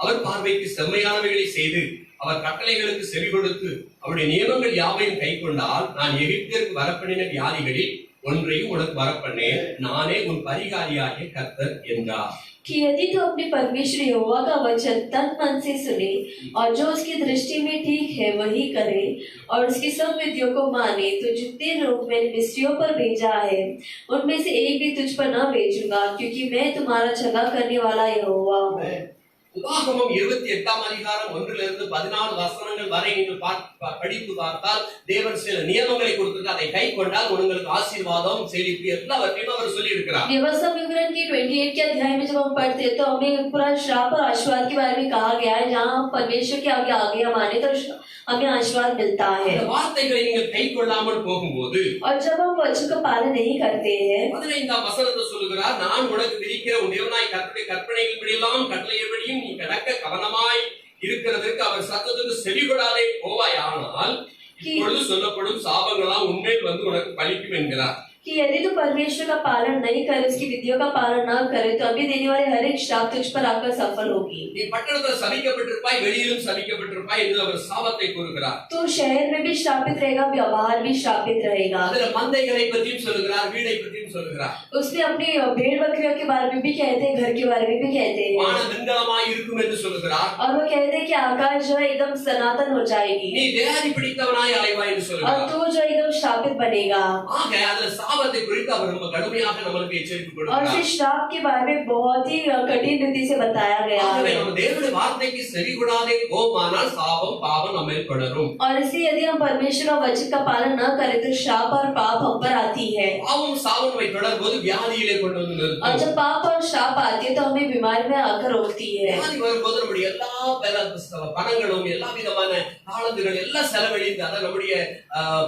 அவர் பார்வைக்கு செம்மையானவைகளை செய்து அவர் கட்டளைகளுக்கு செவி கொடுத்து அவருடைய நியமங்கள் யாவையும் கைக்கொண்டால் நான் எகிப்திற்கு வரப்பண்ணின வியாதிகளில் ஒன்றையும் உனக்கு வரப்பண்ணேன். நானே உன் பரிகாரியாகிய கர்த்தர் என்றார். कि यदि तो अपने परमेश्वर यहोवा का वचन तन मन से सुने और जो उसकी दृष्टि में ठीक है वही करे और उसकी सब विधियों को माने, तो जितने रोग मैंने मिस्रियों पर भेजा है उनमें से एक भी तुझ पर न भेजूंगा, क्योंकि मैं तुम्हारा चंगा करने वाला यहोवा हूँ। உபாகமம் 28 அதிகாரம் 1-14 வசனங்கள் வரை நீங்கள் படித்து பார்த்தால் தேவன் சில நியமங்களை கொடுத்திருக்கார். அதை கை கொண்டால் உங்களுக்கு ஆசீர்வாதம் செழிப்பு எல்லாவற்றையும் அவர் சொல்லி இருக்கிறார். व्यवस्था विवरण के 28 के अध्याय में जब हम पढ़ते हैं तो हमें पूरा श्राप और आशीर्वाद के बारे में कहा गया है। जहाँ हम परमेश्वर की आज्ञा माने तो हमें आशीर्वाद मिलता है। இந்த வார்த்தைகளை நீங்கள் கைக்கொள்ளாமல் போகும்போது और जब हम वचन का पालन नहीं करते हैं, 15ஆம் வசனத்தை சொல்லுகிறார், நான் உனக்கு விதிக்கிற உன் தேவனாய் கர்த்தருடைய கற்பனைகளின்படியெல்லாம் கட்டளையின்படியும் நீ கடக்க கவனமாய் இருக்கிறதற்கு அவர் சத்தத்துக்கு செவிகொடாதே போவாயானால் இப்பொழுது சொல்லப்படும் சாபங்களாம் உண்மையில் வந்து உனக்கு பலிக்கும் என்கிறார். कि यदि तू परमेश्वर का पालन नहीं करे, उसकी विधियों का पालन न करे, तो अभी देने वाले हर एक श्राप तुझ पर आकर सफल होगी। நீ பட்டணத்தில் சபிக்கப்பட்டிருப்பாய், வெளியிலும் சபிக்கப்பட்டிருப்பாய் என்று அவர் சாபத்தை கூறுகிறார். तो शहर में भी श्रापित रहेगा, बाहर भी श्रापित रहेगा। அதுல மந்தைகளை பற்றியும் சொல்லுகிறார், வீடை பற்றியும் சொல்லுகிறார். उसने अपनी भेड़ बकरियों के बारे में भी कहते हैं, घर के बारे में भी कहते हैं, வானம் வெண்கலமாய் இருக்கும் என்று சொல்லுகிறார். और वो कहते हैं कि आकाश जो है एकदम सनातन हो जाएगी, நீ தேவனை பிடித்தவனாய் அலைவாய் என்று और சொல்லுகிறார். तू जो एकदम श्रापित बनेगा। ஆக அதுல சாபத்தை குறித்து அவர் ரொம்ப கடுமையாக நமக்கு எச்சரிக்கை और கொடுக்கிறார். फिर श्राप के बारे में बहुत ही कठिन रीति से बताया गया ஆகவே है। நம்ம தேவனுடைய வார்த்தைக்கு செவிகொடாதே போமானால் சாபம் பாவம் நம்மேல் தொடரும். और इसलिए यदि हम परमेश्वर का वचन का पालन न करें, तो श्राप और पाप हम पर आती है। பாவம் சாபம் நம்மை தொடரும்போது வியாதியிலே கொண்டு வந்து और நிறுத்தும். जब पाप और श्राप आती है, तो हमें बीमारी में आकर रोकती है। வியாதி வரும்போது நம்முடைய எல்லா பணங்களும் எல்லா விதமான தாளந்துகள் எல்லாம் செலவழிந்து, அதான் நம்முடைய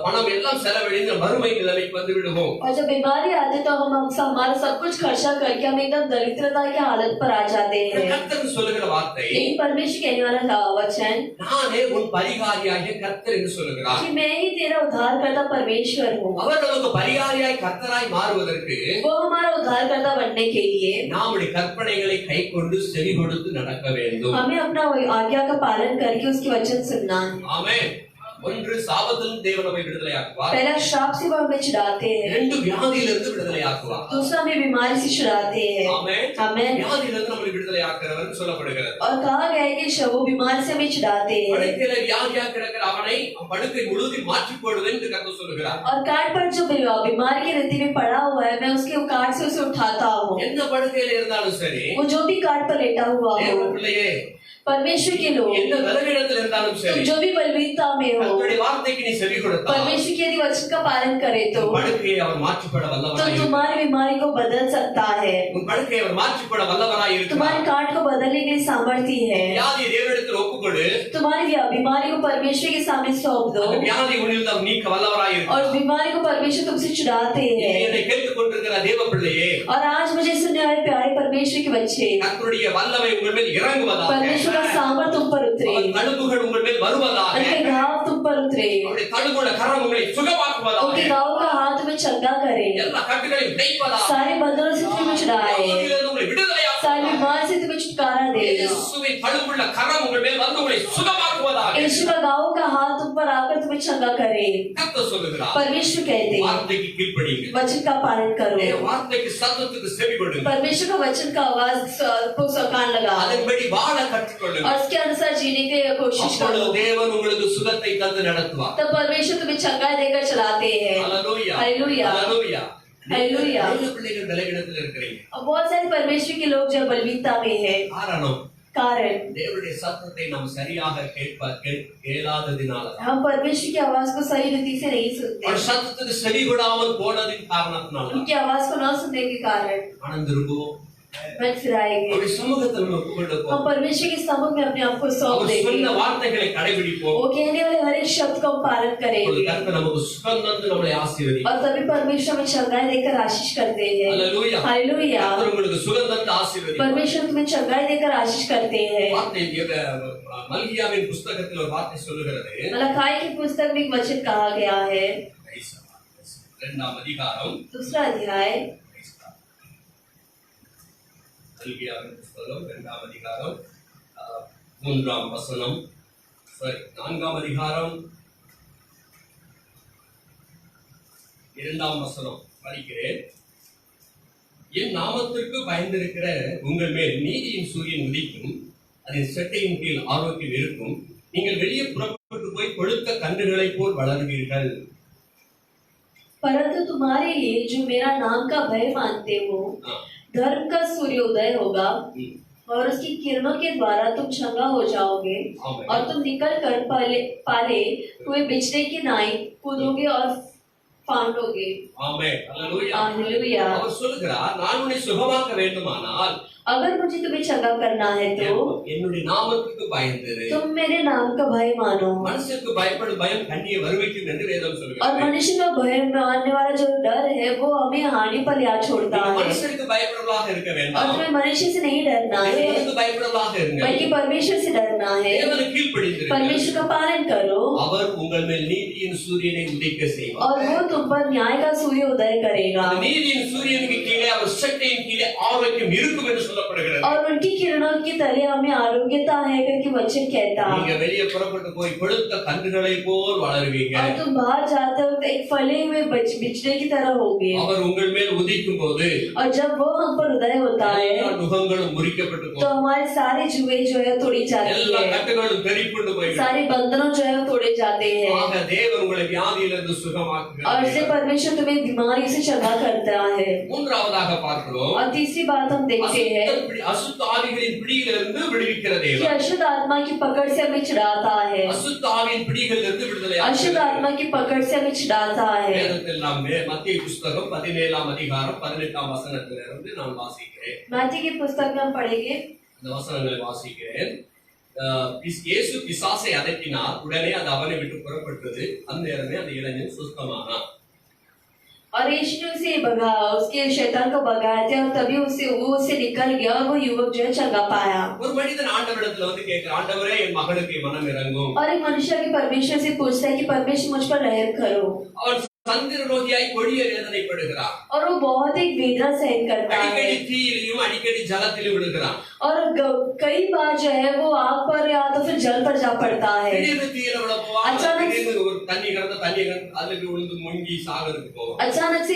பணம் எல்லாம் செலவழிந்து வறுமை நிலைமைக்கு வந்து விடுவோம். और जब बीमारी आती है, तो हम हमारा सब कुछ खर्चा करके हम एकदम दरिद्रता की हालत पर आ जाते हैं। கர்த்தர் சொல்லுகிற வார்த்தை, लेकिन परमेश्वर कहने वाला वचन நானே உன் பரிகாரியாகிய கர்த்தர் என்று சொல்லுகிறார். कि मैं ही तेरा उद्धारकर्ता परमेश्वर हूँ। அவர் நமக்கு பரிகாரியாய் கர்த்தராய் மாறுவதற்கு वो हमारा उद्धारकर्ता बनने के लिए நம்முடைய கற்பனைகளை கைக்கொண்டு செவி கொடுத்து நடக்க வேண்டும். हमें अपना आज्ञा का पालन करके उसके वचन सुनना है। ஆமென். ஒன்று சாபத்திலிருந்து தேவன் நம்மை விடுதலையாக்குவார். पहला श्राप से वो हमें छुड़ाते हैं, இரண்டு வியாதியிலிருந்து விடுதலையாக்குவார். दूसरा हमें बीमारी से छुड़ाते हैं। ஆமென். आमेन। வியாதியிலிருந்து நம்மை விடுதலையாக்குறவர் சொல்லப்படுகிறது. और कहा गया है कि वो बीमारी से हमें छुड़ाते हैं। படுக்கையில வியாதியா கிடக்கிற அவனை படுக்கை முழுவதும் மாற்றி போடுவேன் என்று கர்த்தர் சொல்லுகிறார். और काट पर जो बीमारी की रीति में पड़ा हुआ है, मैं उसके काट से उसे उठाता हूँ। எந்த படுக்கையில இருந்தாலும் சரி, वो जो भी काट पर लेटा हुआ தேவ हो, பிள்ளையே, परमेश्वर के लोग, எந்த பலவீனத்தில் இருந்தாலும் तुम சரி, जो भी बलवीनता में हो, கர்த்தருடைய வார்த்தைக்கு நீ செவி கொடுத்தால் परमेश्वर के यदि वचन का पालन करे, तो படுக்கையை அவர் மாற்றிப்பட तो வல்லவராய் तुम्हारी बीमारी को बदल सकता है, உன் படுக்கையை அவர் மாற்றிப்பட வல்லவராய் இருக்கிறார். तुम्हारे काट को बदलने के लिए सामर्थ्य है। வியாதியை தேவனிடத்தில் ஒப்புக்கொடு, तुम्हारी बीमारी को परमेश्वर के सामने सौंप दो, அந்த வியாதி உன்னில் அவர் நீக்க வல்லவராய் और இருக்கிறார். बीमारी को परमेश्वर तुमसे छुड़ाते हैं। என்னை கேட்டுக் கொண்டிருக்கிற தேவ பிள்ளையே, और आज मुझे सुनने वाले प्यारे परमेश्वर के बच्चे, கர்த்தருடைய வல்லமை உங்கள் மேல் இறங்குவதாக, परमेश्वर का सामर्थ तुम पर उतरे, அவர் தழும்புகள் உங்கள் மேல் வருவதாக, उनके घाव तुम पर उतरे, அவருடைய தழும்புள்ள கரம் உங்களை சுகமாக்குவதாக, उनके घाव का हाथ तुम्हें चंगा करे, எல்லா கட்டுகளையும் தைப்பதாக, सारे बंधनों से तुम्हें छुड़ाए, வியாதியிலிருந்து உங்களை விடுதலையாக்குவதாக, सारी बीमारी से तुम्हें छुटकारा दे। இயேசுவின் தழும்புள்ள கரம் உங்கள் மேல் வந்து உங்களை சுகமாக்குவதாக यीशु का घाव का हाथ तुम पर आकर तुम्हें चंगा करे। கர்த்தர் சொல்லுகிறார். परमेश्वर कहते हैं, வார்த்தைக்கு கீழ்ப்படியுங்க, वचन का पालन करो, வார்த்தைக்கு சத்தத்துக்கு செவி கொடுங்க, परमेश्वर का वचन का आवाज को कान लगा, அதன்படி வாழ கற்றுக்கொள்ளுங்க. और उसके अनुसार जीने की कोशिश அப்பொழுது करो, தேவன் உங்களுக்கு சுகத்தை தந்து நடத்துவார். तब परमेश्वर तुम्हें चंगा देकर चलाते हैं। ஹல்லேலூயா, हालेलुया, ஹல்லேலூயா. हालेलुया। தேவ பிள்ளைகள் பலவீனத்தில் இருக்கிறீங்க. अब बहुत सारे परमेश्वर के लोग जो बलवीनता में है, காரணம் कारण தேவனுடைய சத்தத்தை நாம் சரியாக கேளாததினால, हम परमेश्वर की आवाज को सही रीति से नहीं सुनते, அவர் சத்தத்துக்கு செவி கொடாமல் போனதின் காரணத்தினால उनकी आवाज को न सुनने के कारण ஆனந்திருப்போம். मन फिराएंगे। அவருடைய சமூகத்தில் நம்ம ஒப்புக்கொடுப்போம். हम परमेश्वर के समुख में अपने आप को सौंप அவர் देंगे, சொன்ன வார்த்தைகளை கடைபிடிப்போம். वो कहने वाले हर एक शब्द को हम पालन அப்பொழுது करेंगे, கர்த்தர் நமக்கு சுகம் தந்து நம்மளை ஆசீர்வதிப்பார். और तभी परमेश्वर हमें चंगाई देकर आशीष करते हैं। ஹல்லேலூயா. हालेलुया। கர்த்தர் உங்களுக்கு சுகம் தந்து ஆசீர்வதிப்பார். परमेश्वर तुम्हें चंगाई देकर आशीष करते हैं। வார்த்தை மல்கியாவின் புத்தகத்தில் ஒரு வார்த்தை சொல்லுகிறது. मलाकी की पुस्तक में एक वचन कहा गया है, 2ஆம் அதிகாரம், दूसरा अध्याय, மல்கியாவின் புத்தகம் 2ஆம் அதிகாரம் 3ஆம் வசனம், 4ஆம் அதிகாரம் 2ஆம் வசனம் படிக்கிறேன். என் நாமத்திற்கு பயந்திருக்கிற உங்கள் மேல் நீதியின் சூரியன் உதிக்கும், அதன் செட்டையின் கீழ் ஆரோக்கியம் இருக்கும், நீங்கள் வெளியே புறப்பட்டு போய் கொழுத்த கன்றுகளைப் போல் வளர்வீர்கள். परंतु तुम्हारे लिए जो मेरा नाम का भय मानते हो, धर्म का सूर्योदय होगा, और उसकी किरणों के द्वारा तुम चंगा हो जाओगे, और तुम निकल कर पाले हुए बिछड़े की नाई कूदोगे और फांटोगे। ஆமென். ஹல்லேலூயா. हालेलुया। அவர் சொல்கிறார், நான் உன்னை சுகமாக்க வேண்டுமானால் अगर मुझे तुम्हें चंगा करना है तो என்னுடைய நாமத்துக்கு பயந்திரு. तुम मेरे नाम का भय मानो। மனுஷனுக்கு பயப்படும் பயம் கண்ணியை வருவிக்கும் என்று வேதம் சொல்கிறது. और मनुष्य का भय मानने वाला जो डर है वो हमें हानि पर ले छोड़ता है। மனுஷனுக்கு பயப்படுவதாக இருக்க வேண்டாம். और तुम्हें मनुष्य से नहीं डरना है, தேவனுக்கு பயப்படுவதாக இருங்க. बल्कि परमेश्वर से डरना है। தேவனுக்கு கீழ்ப்படிந்திருங்கள். परमेश्वर का पालन करो அவர் உங்கள் மேல் நீதியின் சூரியனை உதிக்க செய்வார். और वो तुम पर न्याय का सूर्य उदय करेगा। அந்த நீதியின் சூரியனுக்கு கீழே அவர் சட்டையின் கீழே ஆரோக்கியம் இருக்கும் என்று சொல்லப்படுகிறது. और उनकी किरणों की तले हमें आरोग्यता है करके वचन कहता है। நீங்க வெளியே புறப்பட்டு போய் கொழுத்த கன்றுகளை போல் வளருவீங்க. और तुम बाहर जाते वक्त एक फले हुए बिछड़े की तरह होगे। அவர் உங்கள் மேல் உதிக்கும் போது और जब वो हम पर उदय होता है நுகங்களும் முறிக்கப்பட்டு तो போகும். हमारे सारे जुए जो है तोड़ी जाती எல்லா है, கட்டுகளும் தெரிப்புண்டு போய்விடும். सारे बंधनों जो है तोड़े जाते हैं। ஆக தேவன் உங்களை வியாதியிலிருந்து और சுகமாக்குகிறார். इससे परमेश्वर तुम्हें बीमारी से चंगा करता है। மூன்றாவதாக பார்க்கிறோம், और तीसरी बात हम देखते हैं அசுத்த ஆவிகளின் பிடியிலிருந்து விடுவிக்கிற कि தேவன். अशुद्ध आत्मा की पकड़ से हमें छुड़ाता है। அசுத்த ஆவியின் பிடிகளிலிருந்து விடுதலை अशुद्ध आत्मा की पकड़ से हमें छुड़ाता है। வேதத்தில் நாம் மத்தேயு புஸ்தகம் 17ஆம் அதிகாரம் 18ஆம் வசனத்திலிருந்து நான் வாசிக்கிறேன். मैथ्यू की पुस्तक में हम पढ़ेंगे। இந்த வசனங்களை வாசிக்கிறேன். இயேசு பிசாசை அதட்டினார், உடனே அது அவனை விட்டு புறப்பட்டது. அந்நேரமே அந்த இளைஞன் சுத்தமானான். और यीशु ने उसे भगाया, उसके शैतान को भगाया थे और तभी वो उससे निकल गया और वो युवक जो है चंगा पाया। ஒரு மனிதன் ஆண்டவரிடத்துல வந்து கேட்கிறான், ஆண்டவரே என் மகனுக்கு மனம் இறங்கும். और एक मनुष्य के परमेश्वर से पूछता है कि परमेश्वर मुझ पर रहम करो। அவன் சந்திர ரோகியாய் கொடிய வேதனைப்படுகிறான். और वो बहुत एक वेदना सहन करता है அடிக்கடி தீயிலும் அடிக்கடி ஜலத்திலும் விடுகிறான். और कई बार जो है वो आग पर या तो फिर जल पर जा पड़ता है। திடீர்னு தீயில விட போவான், அச்சானக் திடீர்னு ஒரு தண்ணி கிடந்து அதுக்கு விழுந்து முங்கி சாகிறதுக்கு போவான். अचानक से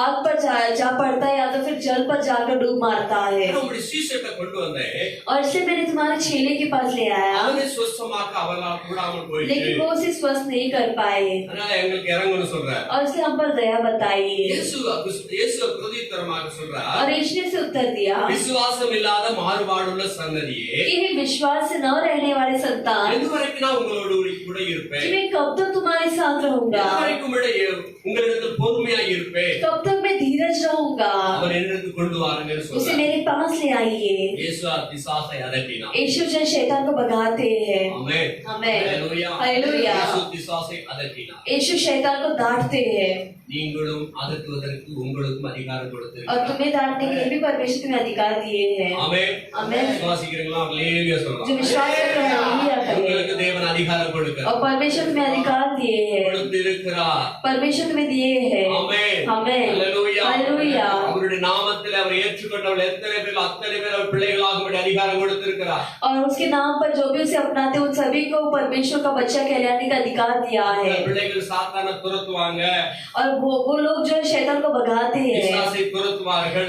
आग पर जा पड़ता है या तो फिर जल पर जाकर डूब मारता है। உங்களுடைய சீசத்தை கொண்டு வந்தேன், और इसलिए मैंने तुम्हारे चेले के पास ले आया, அவனை சுத்தமாக்க அவனால் கூடாமல் போயிடுச்சு. लेकिन वो उसे स्वस्थ नहीं कर पाए அதனால எங்களுக்கு இறங்குன்னு சொல்றார். और इसलिए हम पर दया बताइए। இயேசு பிரதியுத்தரமாக சொல்றார், और यीशु ने उत्तर दिया விசுவாசம் இல்லாத மாறுபாடுள்ள சந்ததியே, कि हे विश्वास से न रहने वाले संतान, எதுவரைக்கும் நான் உங்களோடு கூட இருப்பேன், कि मैं कब तक तुम्हारे साथ रहूंगा, எதுவரைக்கும் உங்களிடத்தில் பொறுமையாய் இருப்பேன், कब तक मैं धीरज रहूंगा, அவர் என்னிடத்து கொண்டு வாருங்கன்னு उसे சொல்றார். मेरे पास ले आइए। இயேசு பிசாசை அதட்டினார். यीशु जो शैतान को भगाते हैं। ஆமென். आमेन। ஹalleluya. हालेलुया। இயேசு பிசாசை அதட்டினார். यीशु शैतान को डांटते हैं நீங்களும் அதட்டுவதற்கு உங்களுக்கும் அதிகாரம் और கொடுத்திருக்கிறார். तुम्हें डांटने के लिए भी परमेश्वर तुम्हें अधिकार दिए हैं। ஆமென். आमेन। விசுவாசிக்கிறீங்களா? ஹalleluya जो சொல்றாங்க. विश्वास करते हैं हालेलुया करें। உங்களுக்கு தேவன் அதிகாரம் கொடுக்கிறார். और परमेश्वर तुम्हें अधिकार दिए हैं, கொடுத்திருக்கிறார். परमेश्वर तुम्हें दिए हैं। ஆமென். आमेन। ஹalleluya. हालेलुया। அவருடைய நாமத்தில் அவர் ஏற்றுக்கொண்டவர்கள் எத்தனை பேர் அத்தனை பேர் அவர் பிள்ளைகளாகும்படி அதிகாரம் கொடுத்திருக்கிறார். और उसके नाम पर जो भी उसे अपनाते उन सभी को परमेश्वर का बच्चा कहलाने का अधिकार दिया है। பிள்ளைகள் சாத்தானை துரத்துவாங்க, और वो लोग जो है शैतान को भगाते हैं, பிசாசை துரத்துவார்கள்,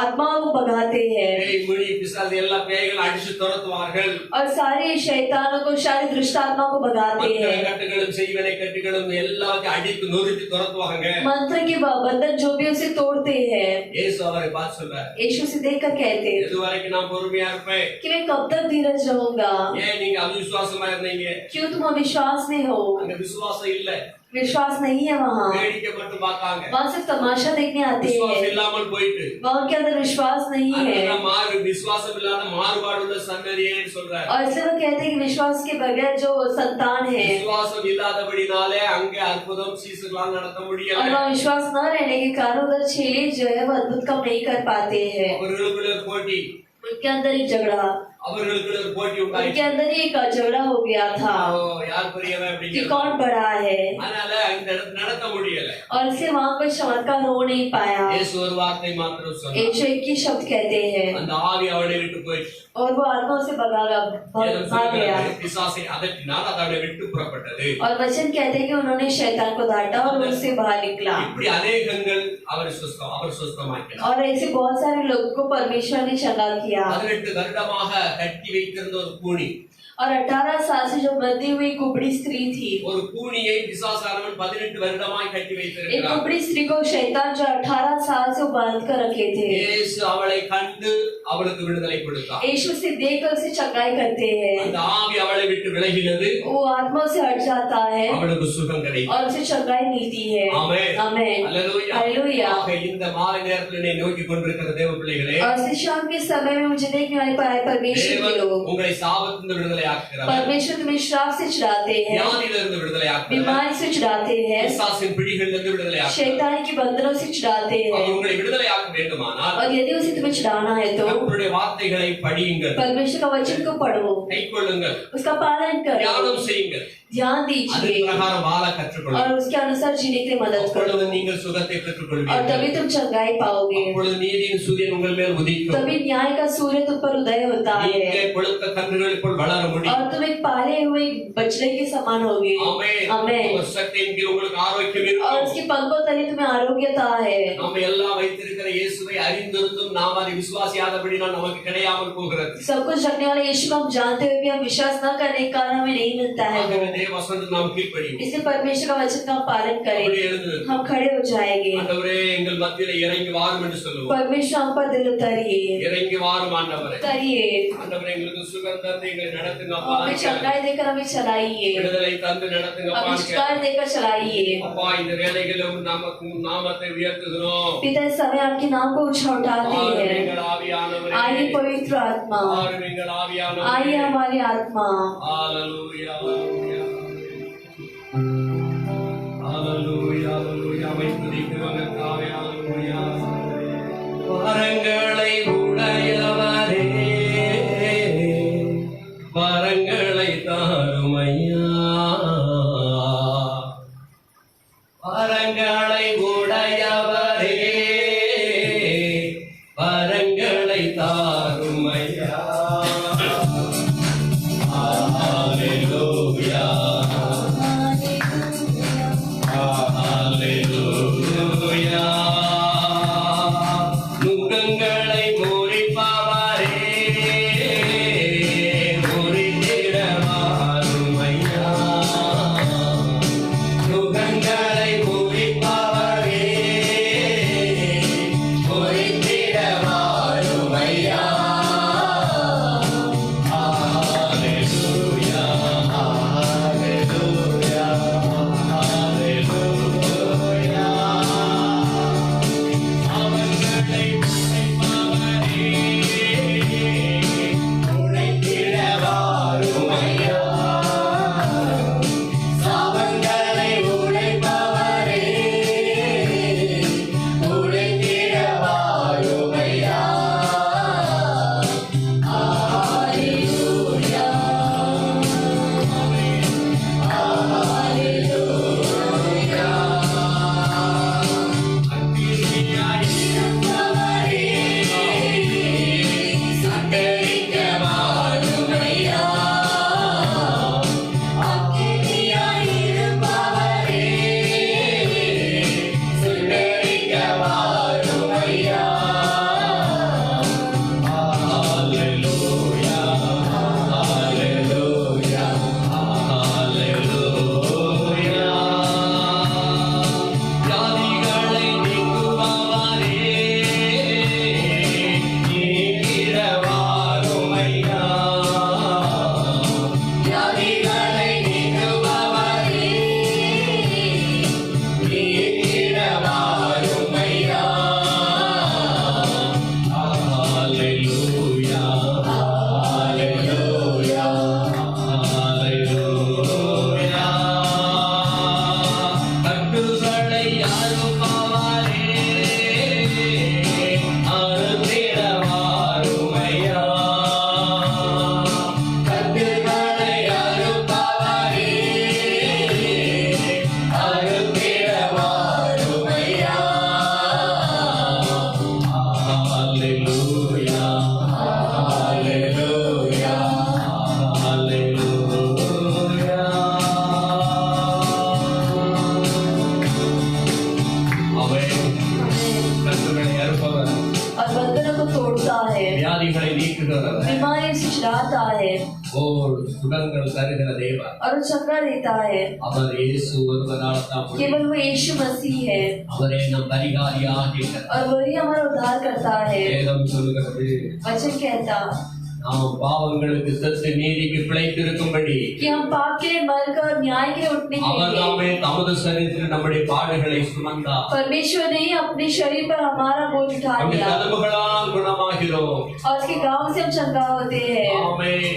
आत्माओं को भगाते हैं பேய் முனி பிசாசு எல்லா பேய்கள் அடிச்சு துரத்துவார்கள். और सारे शैतानों को, सारी दुष्ट आत्मा को भगाते हैं। கட்டுகளும் செய்வனை கட்டுகளும் எல்லாத்தையும் அடித்து நொறுக்கி துரத்துவாங்க. मंत्र के बंधन जो भी उसे तोड़ते हैं। இயேசு அவரை பார்த்து சொல்றார், यीशु से देखकर कहते हैं எதுவரைக்கும் நான் பொறுமையா இருப்பேன். कि मैं कब तक धीरज रहूंगा। ஏன் நீங்க அவிசுவாசமா இருந்தீங்க? क्यों तुम अविश्वास में हो? அங்க விசுவாசம் இல்ல, विश्वास नहीं है वहाँ। வேடிக்கை மட்டும் பார்த்தாங்க. वहाँ सिर्फ तमाशा देखने आते விசுவாசம் हैं, இல்லாமல் போயிட்டு वहाँ उनके अंदर विश्वास नहीं है। விசுவாசம் இல்லாத மாறுபாடுள்ள சந்ததியே சொல்றார். और इसलिए वो कहते हैं कि विश्वास के बगैर जो संतान है, விசுவாசம் இல்லாதபடினாலே அங்கே அற்புதம் சீசர்களால் நடத்த और முடியல. वहाँ विश्वास न रहने के कारण उधर चेले जो है वो अद्भुत काम नहीं कर पाते हैं। அவர்களுக்குள்ள ஒரு போட்டி, उनके अंदर एक झगड़ा, அவர்களுக்குள்ள ஒரு போட்டி उनके உண்டாயிற்று. अंदर एक झगड़ा हो गया था யார் பெரியவன் कि அப்படிங்கிறது. कौन बड़ा है, அதனால இந்த இடத்துல நடத்த முடியல. और इसलिए वहाँ कोई चमत्कार हो नहीं पाया। இயேசு ஒரு வார்த்தை மாத்திரம் சொன்னார். यीशु एक ही शब्द कहते हैं அந்த ஆவி அவனை விட்டு போயிடுச்சு. और वो आत्मा से भाग गया। பிசாசை அதட்டினால் அது அவனை விட்டு புறப்பட்டது. और वचन कहते हैं कि उन्होंने शैतान को डांटा और उससे बाहर निकला। இப்படி अनेகங்கள் அவர் சுத்தமாக்கினார். और ऐसे बहुत सारे लोगों को परमेश्वर ने चंगा किया। 18 வருடமாக கட்டி வைத்திருந்த ஒரு கூனி, और 18 साल से जो बंधी हुई कुबड़ी स्त्री थी, ஒரு கூனியை பிசாசானவன் 18 வருடமாய் கட்டி एक வைத்திருக்கிறான். कुबड़ी स्त्री को शैतान जो 18 साल से बांध कर रखे थे, இயேசு அவளை கண்டு அவளுக்கு விடுதலை கொடுத்தார். यीशु से देखकर उसे चंगाई करते हैं, அந்த ஆவி அவளை விட்டு விலகினது, वो आत्मा से हट जाता है அவளுக்கு சுகம் கிடைக்கும். और उसे चंगाई मिलती है। ஆமென். आमेन, அல்லேலூயா. हालेलुया। ஆக இந்த மாலை நேரத்தில் என்னை நோக்கி கொண்டிருக்கிற தேவ பிள்ளைகளே, और इस शाम के समय में मुझे देखने वाले पाए परमेश्वर के தேவன் लोग, உங்களை சாபத்திலிருந்து விடுதலை ஆக்குகிறார். परमेश्वर तुम्हें श्राप से छुड़ाते हैं, வியாதியிலிருந்து விடுதலை ஆக்குகிறார். बीमारी से छुड़ाते हैं, பிசாசின் பிடிகளிலிருந்து விடுதலை ஆக்குகிறார். शैतान की बंधनों से छुड़ाते அவர் हैं। உங்களை விடுதலை ஆக்க வேண்டுமானால் और यदि उसे तुम्हें छुड़ाना है तो கர்த்தருடைய வார்த்தைகளை படியுங்கள், परमेश्वर का वचन को पढ़ो, கைக்கொள்ளுங்கள், उसका पालन करो, தியானம் செய்யுங்கள், ध्यान அது दीजिए பிரகாரம் வாழ கற்றுக்கொள்ளுங்கள். और उसके अनुसार जीने के लिए मदद அப்பொழுது करो, நீங்கள் சுகத்தை और பெற்றுக்கொள்வீர்கள். तभी तुम चंगाई पाओगे, அப்பொழுது நீதியின் சூரியன் உங்கள் மேல் உதிக்கும். तभी न्याय का सूर्य तुम पर उदय होता நீங்க है கொழுத்த கன்றுகளுக்குள் வளர முடியும். और तुम एक पाले हुए बछड़े के समान होगे। ஆமென். आमेन। உங்க சக்தியின் கீழ் உங்களுக்கு ஆரோக்கியம் और இருக்கும். उसकी पंखों तले तुम्हें आरोग्यता है। நாம எல்லாம் வைத்திருக்கிற இயேசுவை அறிந்திருந்தும் நாம் அதை விசுவாசியாதபடினால் நமக்கு கிடையாமல் போகிறது. सब कुछ रखने वाले यीशु को हम जानते हुए भी हम विश्वास न करने के कारण हमें नहीं मिलता है ஆகவே वो। தேவ வசனத்துக்கு நாம் கீழ்ப்படியும். इसलिए परमेश्वर का वचन का हम पालन அப்படி करें, எழுந்து हम खड़े हो जाएंगे। ஆண்டவரே எங்கள் மத்தியில இறங்கி வாரும் என்று சொல்லுவோம். परमेश्वर हम पर दिल उतारिए, இறங்கி வாரும் ஆண்டவரே. उतारिए, ஆண்டவரே எங்களுக்கு சுகம் தந்து எங்களை நடத்துங்க और हमें அப்பா. चंगाई देकर हमें चलाइए, விடுதலை தந்து நடத்துங்க அப்பா. आविष्कार देकर चलाइए। அப்பா இந்த வேலைகளிலும் நமக்கு நாமத்தை உயர்த்துகிறோம். पिता इस समय आपके नाम को ऊंचा उठाते ஆரும் हैं। எங்கள் ஆவியானவரே. आइए पवित्र आत्मा, ஆரும் எங்கள் ஆவியானவரே. आइए हमारी आत्मा। ஹalleluya ஹalleluya ஹalleluya ஹalleluya வைத்துதிக்கிறவங்க தாவே ஹalleluya. வரங்களை உடையவரே, வரங்களை தாரும் ஐயா, வரங்களை உடையவரே, வரங்களை தாரும் ஐயா. ஹalleluya ஹalleluya. நுகங்களை முறிப்பவரே, முறித்திட வாரும் ஐயா. நுகங்களை முறிப்பவரே, ஓ சுகங்கள் தருகிற தேவன் और वो चंगा देता है। அவர் இயேசு ஒருவரால் தான் முடியும். केवल वो यीशु मसीह है அவரே நம் பரிகாரியாக இருக்கிறார். और वही हमारा उद्धार करता है। வேதம் சொல்லுகிறது वचन कहता நாம் பாவங்களுக்கு செத்து நீதிக்கு பிழைத்திருக்கும்படி कि हम पाप के लिए मरकर न्याय के लिए उठने के அவர் लिए நாமே தமது சரீரத்தில் நம்முடைய பாடுகளை சுமந்தார். परमेश्वर ने अपने शरीर पर हमारा बोझ उठा நம்முடைய लिया தழும்புகளால் குணமாகிறோம். और उसके गांव से हम चंगा होते हैं। ஆமென்.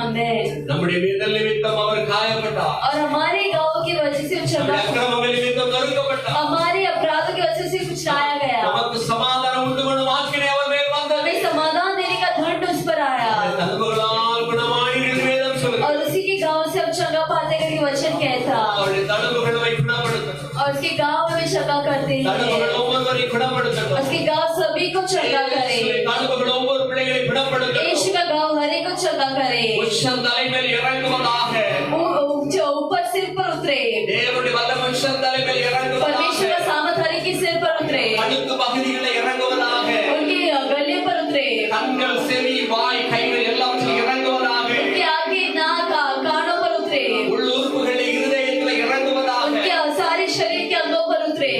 हमें நம்முடைய மீதல் நிமித்தம் அவர் காயப்பட்டார். और हमारे गांव की वजह से हम चंगा, நம்முடைய அக்கிரமங்கள் நிமித்தம் நொறுக்கப்பட்டார். हमारे अपराधों की वजह से कुचलाया गया। நமக்கு சமாதானம் உண்டு பண்ணும் ஆக்கினை அவர் மேல் வந்தது. हमें समाधान देने का दंड उस पर आया தழும்புகளால் குணமானீர்கள் வேதம் சொல்லுகிறது. और उसी के गांव से हम चंगा पाते करके वचन कहता அவருடைய தழும்புகளை குணப்படுத்தட்டும். और उसके गांव में चंगा करते हैं। தழும்புகள் ஒவ்வொருவரையும் குணப்படுத்தட்டும். उसके गांव सभी को चंगा करे। தழும்புகள் ஒவ்வொரு பிள்ளைகளை குணப்படுத்தட்டும். यीशु का गांव हर एक को चंगा करे। உச்சம் தலைமேல் இறங்குவதாக. जो ऊपर सिर पर उतरे, தேவனுடைய வல்லமை உச்சம் தலைமேல் இறங்குவதாக. परमेश्वर का सामर्थ हर एक के सिर पर उतरे, கழுத்து பகுதிகளில் இறங்குவதாக. उनके गले पर उतरे, கண்கள் செவி வாய் கைகள் எல்லாவற்றிலும் இறங்குவதாக. उनके आगे नाक कानों पर उतरे, உள்ளுறுப்புகளில் இருதயத்தில் இறங்குவதாக. उनके सारे शरीर के अंगों पर उतरे,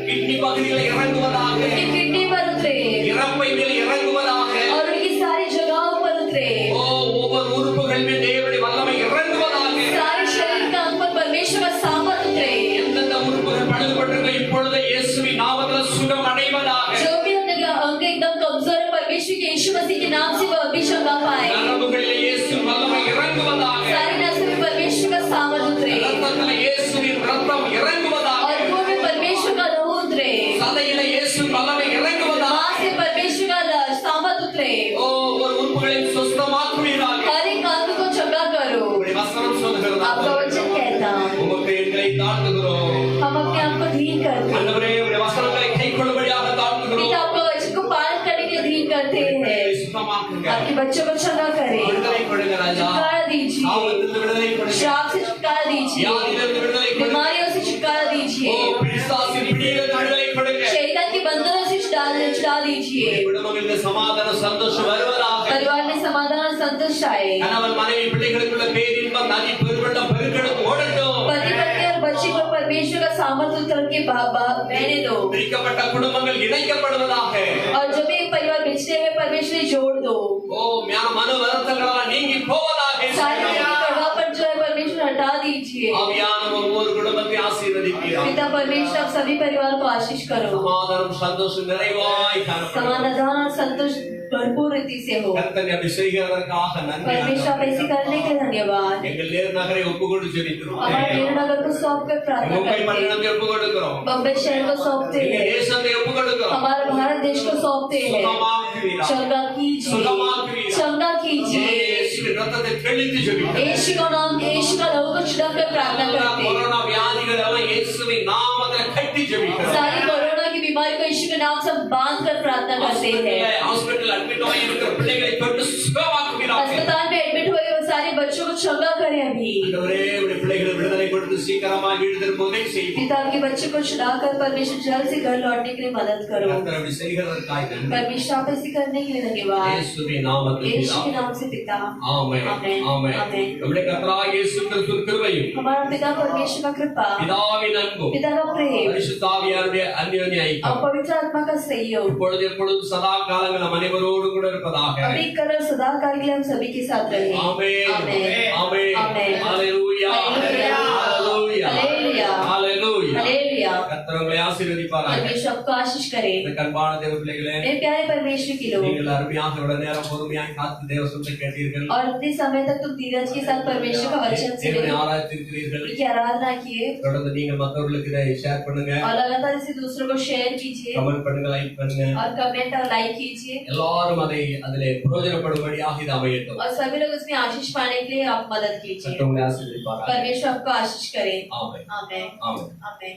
கிட்னி பகுதிகளில் இறங்குவதாக. उनकी किडनी पर उतरे இறப்பை மேல் இறங்குவதாக. और उनकी सारी जगहों पर उतरे। ஓ ஒவ்வொரு உறுப்புகள் மேல் தேவனுடைய வல்லமை இறங்குவதாக. सारे शरीर के अंग पर परमेश्वर का सामर्थ उतरे। எந்தெந்த உறுப்புகள் பழுதுபட்டிருக்கோ இப்பொழுது இயேசுவின் நாமத்தில் சுகம் அடைவதாக. जो भी अंग एकदम कमजोर है, परमेश्वर के यीशु मसीह के नाम से वो अभी चंगा पाए। நரம்புகளில் இயேசுவின் வல்லமை இறங்குவதாக. सारी नसों में परमेश्वर का सामर्थ उतरे ரத்தத்தில் இயேசுவின் ரத்தம் இறங்குவதாக. और खून में परमेश्वर का लहू उतरे। சதையில இயேசுவின் வல்லமை இறங்குவதாக. मां से परमेश्वर का सामर्थ उतरे। ஓ ஒரு உறுப்புகளை சுஸ்தமாக்குவீராக. हर एक अंग को चंगा करो। உம்முடைய வசனம் சொல்லுகிறது. आपका वचन कहता உமக்கு எங்களை தாழ்த்துகிறோம். हम अपने आप को धीन करते हैं। ஆண்டவரே உம்முடைய வசனங்களை கைக்கொள்ளும்படியாக தாழ்த்துகிறோம். पिता आपका वचन को पालन करने के लिए धीन करते हैं। சுத்தமாக்குங்க. आपके बच्चों को चंगा करें, விடுதலை கொடுங்க ராஜா. छुटकारा दीजिए, சாபத்திலிருந்து விடுதலை கொடுங்க. श्राप से छुटकारा दीजिए, வியாதியிலிருந்து விடுதலை கொடுங்க. बीमारियों से छुटकारा ஓ दीजिए, பிசாசின் பிடியிலிருந்து விடுதலை கொடுங்க. शैतान के बंधनों से छुड़ा दीजिए। குடும்பங்களில் சமாதானம் சந்தோஷம் வருவதாக. परिवार में समाधान और संतोष आए। கணவன் மனைவி பிள்ளைகளுக்குள்ள பேரின்பம் நதி பெருவெள்ளம் பெருக்கெடுத்து ஓடட்டும். पति पत्नी और बच्चे को परमेश्वर का सामर्थ्य उतर के बहने दो பிரிக்கப்பட்ட குடும்பங்கள் இணைக்கப்படுவதாக. और जो भी परिवार बिछड़े हुए परमेश्वर जोड़ दो। ஓ மன வருத்தங்களால் நீங்கி போவதாக. सारे कड़वापन जो है परमेश्वर हटा दीजिए। ஆவியான ஒவ்வொரு குடும்பத்தை ஆசீர்வதிப்பீராக. पिता परमेश्वर आप सभी परिवार को आशीष करो। சமாதானம் சந்தோஷம் நிறைவாய் காணப்படும். समाधान और संतोष भरपूर रीति से हो। கர்த்தர் அப்படி செய்கிறதற்காக நன்றி. परमेश्वर आप ऐसे करने के लिए धन्यवाद। எங்கள் நேர் நகரை ஒப்புக்கொண்டு ஜெபிக்கிறோம். हमारे नगर को सौंप कर प्रार्थना மும்பை करते हैं, பட்டணத்தை ஒப்புக்கொடுக்கிறோம். बम्बई शहर को सौंपते எங்கள் हैं, தேசத்தை ஒப்புக்கொடுக்கிறோம். हमारे भारत देश को सौंपते हैं। சுகமாக்குவீராக. चंगा कीजिए, सुगमाकुवीरा। चंगा कीजिए। இயேசுவின் ரத்தத்தை தெளித்து ஜெபிக்கிறோம். यीशु का नाम, यीशु का लहू को छिड़क कर प्रार्थना करते हैं। கொரோனா வியாதிகள் எல்லாம் இயேசுவின் நாமத்தில் கட்டி ஜெபிக்கிறோம். सारी कोरोना की बीमारी को यीशु के नाम से बांध कर प्रार्थना करते हैं। ஹாஸ்பிடல் அட்மிட் ஆகி இருக்கிற பிள்ளைகளை தொட்டு சுகமாக்குவீராக. अस्पताल में एडमिट हुए वो सारे बच्चों को चंगा करें अभी। ஆண்டவரே உம்முடைய பிள்ளைகளை விடுதலை கொடுத்து சீக்கிரமாக எழுந்திருக்க உதவி செய்யும். पिता के बच्चे को छुड़ाकर परमेश्वर जल्द से घर लौटने के लिए मदद करो। கர்த்தர் அப்படி செய்கிறதற்காக நன்றி. परमेश्वर आप ऐसे करने के लिए धन्यवाद। இயேசுவின் நாமத்தில் यीशु के नाम से पिता, ஆமென். ஆமென். ஆமென். ஆமென். நம்முடைய கர்த்தராகிய இயேசு கிறிஸ்துவின் கிருபையும் हमारा पिता परमेश्वर का कृपा, பிதாவின் அன்பும் पिता का प्रेम பரிசுத்த ஆவியாருடைய அந்யோன்ய और ஐக்கியம் पवित्र आत्मा का सहयोग இப்பொழுது எப்பொழுதும் சதா காலங்கள் நம் அனைவரோடு கூட இருப்பதாக. अभी कर सदा काल के लिए हम सभी के साथ रहे। ஆமென். ஆமென். ஆமென். ஆமென். ஹalleluya. ஹalleluya. ஹalleluya. ஹalleluya. ஹalleluya. हालेलुया। கர்த்தர் உங்களை ஆசீர்வதிப்பாராக. परमेश्वर आपको आशीष करे। இந்த கண்பான தேவ பிள்ளைகளே, मेरे प्यारे परमेश्वर के लोग, நீங்கள் அருமையாக இவ்வளவு நேரம் பொறுமையாக காத்து தேவ சொல்லை கேட்டீர்கள். और इतने समय तक तुम धीरज के साथ परमेश्वर का वचन தேவனை सुने, ஆராய்ச்சிருக்கிறீர்கள். उनकी आराधना किए தொடர்ந்து நீங்கள் மற்றவர்களுக்கு இதை ஷேர் பண்ணுங்க, और लगातार इसे दूसरों को शेयर कीजिए கமெண்ட் பண்ணுங்க, லைக் பண்ணுங்க. और कमेंट और लाइक कीजिए எல்லாரும் அதிலே பிரயோஜனப்படும்படியாக இது அமையட்டும். और सभी लोग इसमें आशीष पाने के लिए आप मदद कीजिए। கர்த்தர் உங்களை ஆசீர்வதிப்பாராக. परमेश्वर आपको आशीष करे। ஆமென். आमेन। ஆமென். आमेन।